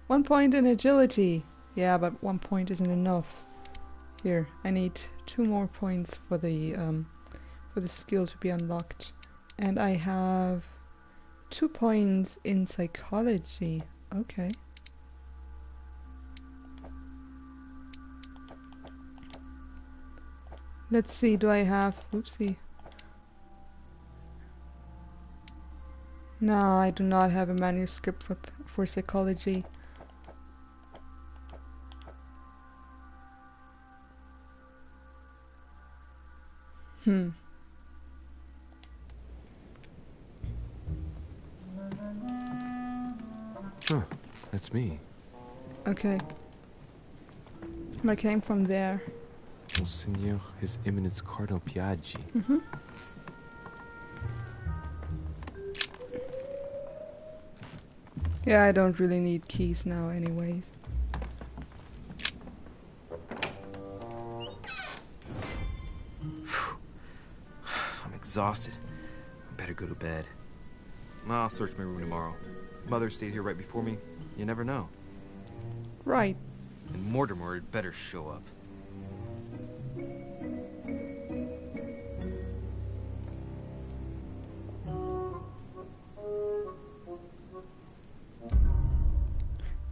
1 point in agility. Yeah, but 1 point isn't enough. Here, I need 2 more points for the skill to be unlocked. And I have 2 points in psychology. Okay. Let's see, do I have... Oopsie. No, I do not have a manuscript for psychology. Huh, that's me. Okay. I came from there. Monseigneur, His Eminence Cardinal Piaggi. Yeah, I don't really need keys now anyways. I'm exhausted. I better go to bed. I'll search my room tomorrow. If Mother stayed here right before me, you never know. Right. And Mortimer had better show up.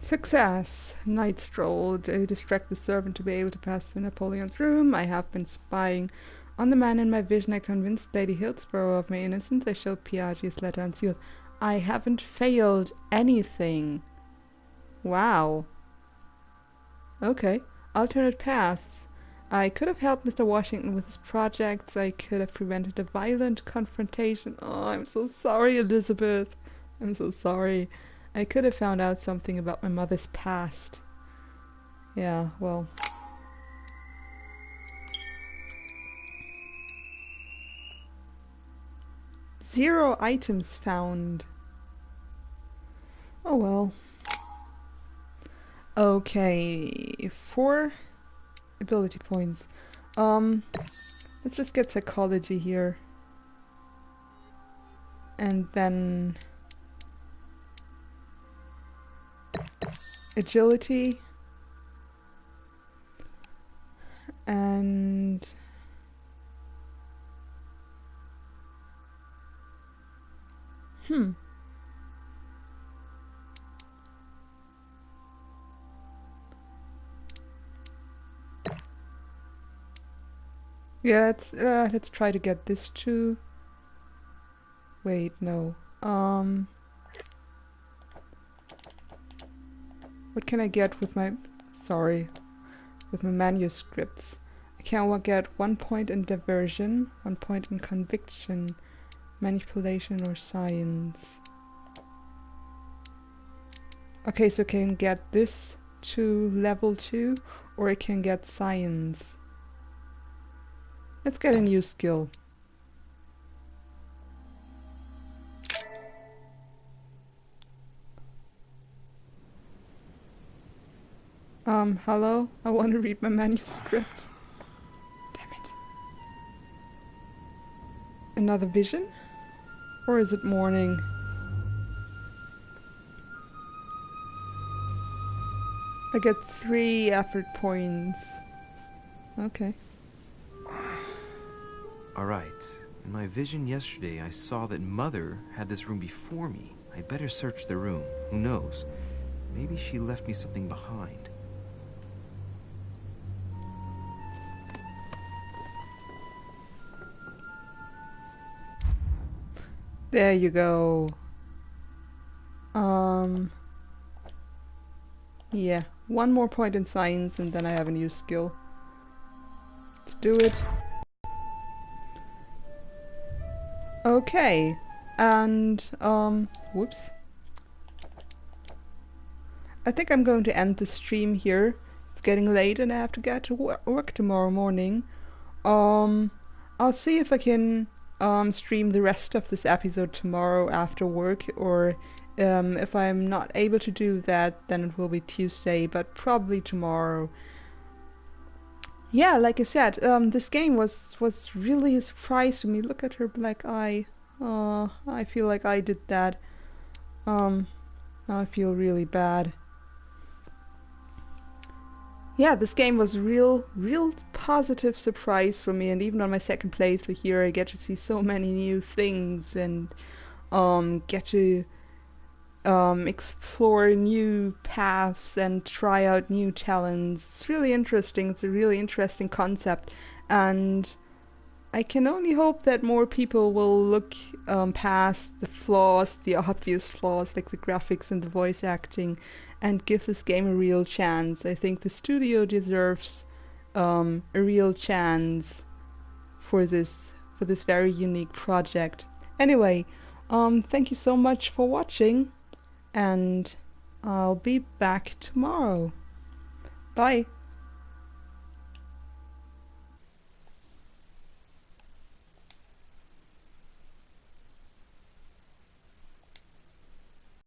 Success! Night stroll. To distract the servant to be able to pass through Napoleon's room. I have been spying On the man in my vision, I convinced Lady Hillsborough of my innocence. I showed Piaggi's letter unsealed. I haven't failed anything. Wow. Okay. Alternate paths. I could have helped Mr. Washington with his projects. I could have prevented a violent confrontation. Oh, I'm so sorry, Elizabeth. I'm so sorry. I could have found out something about my mother's past. Yeah, well. Zero items found. Oh well. Okay, 4 ability points. Let's just get psychology here. And then agility. And yeah, let's try to get this too. Wait, no. What can I get with my with my manuscripts? I can get 1 point in diversion, 1 point in conviction, manipulation or science. Okay, so I can get this to level 2, or I can get science. Let's get a new skill. Hello? I want to read my manuscript. Damn it. Another vision? Or is it morning? I get 3 effort points. Okay. Alright. In my vision yesterday, I saw that Mother had this room before me. I'd better search the room. Who knows? Maybe she left me something behind. There you go. Yeah, 1 more point in science and then I have a new skill. Let's do it. Okay, and whoops. I think I'm going to end the stream here. It's getting late and I have to get to work tomorrow morning. I'll see if I can stream the rest of this episode tomorrow after work, or if I'm not able to do that, then it will be Tuesday, but probably tomorrow. Yeah, like I said, this game was really a surprise to me. Look at her black eye. I feel like I did that. Now I feel really bad. Yeah, this game was real positive surprise for me, and even on my second playthrough here I get to see so many new things and get to explore new paths and try out new talents. It's really interesting. It's a really interesting concept, and I can only hope that more people will look past the flaws, the obvious flaws like the graphics and the voice acting, and give this game a real chance. I think the studio deserves a real chance for this very unique project. Anyway, thank you so much for watching, and I'll be back tomorrow. Bye.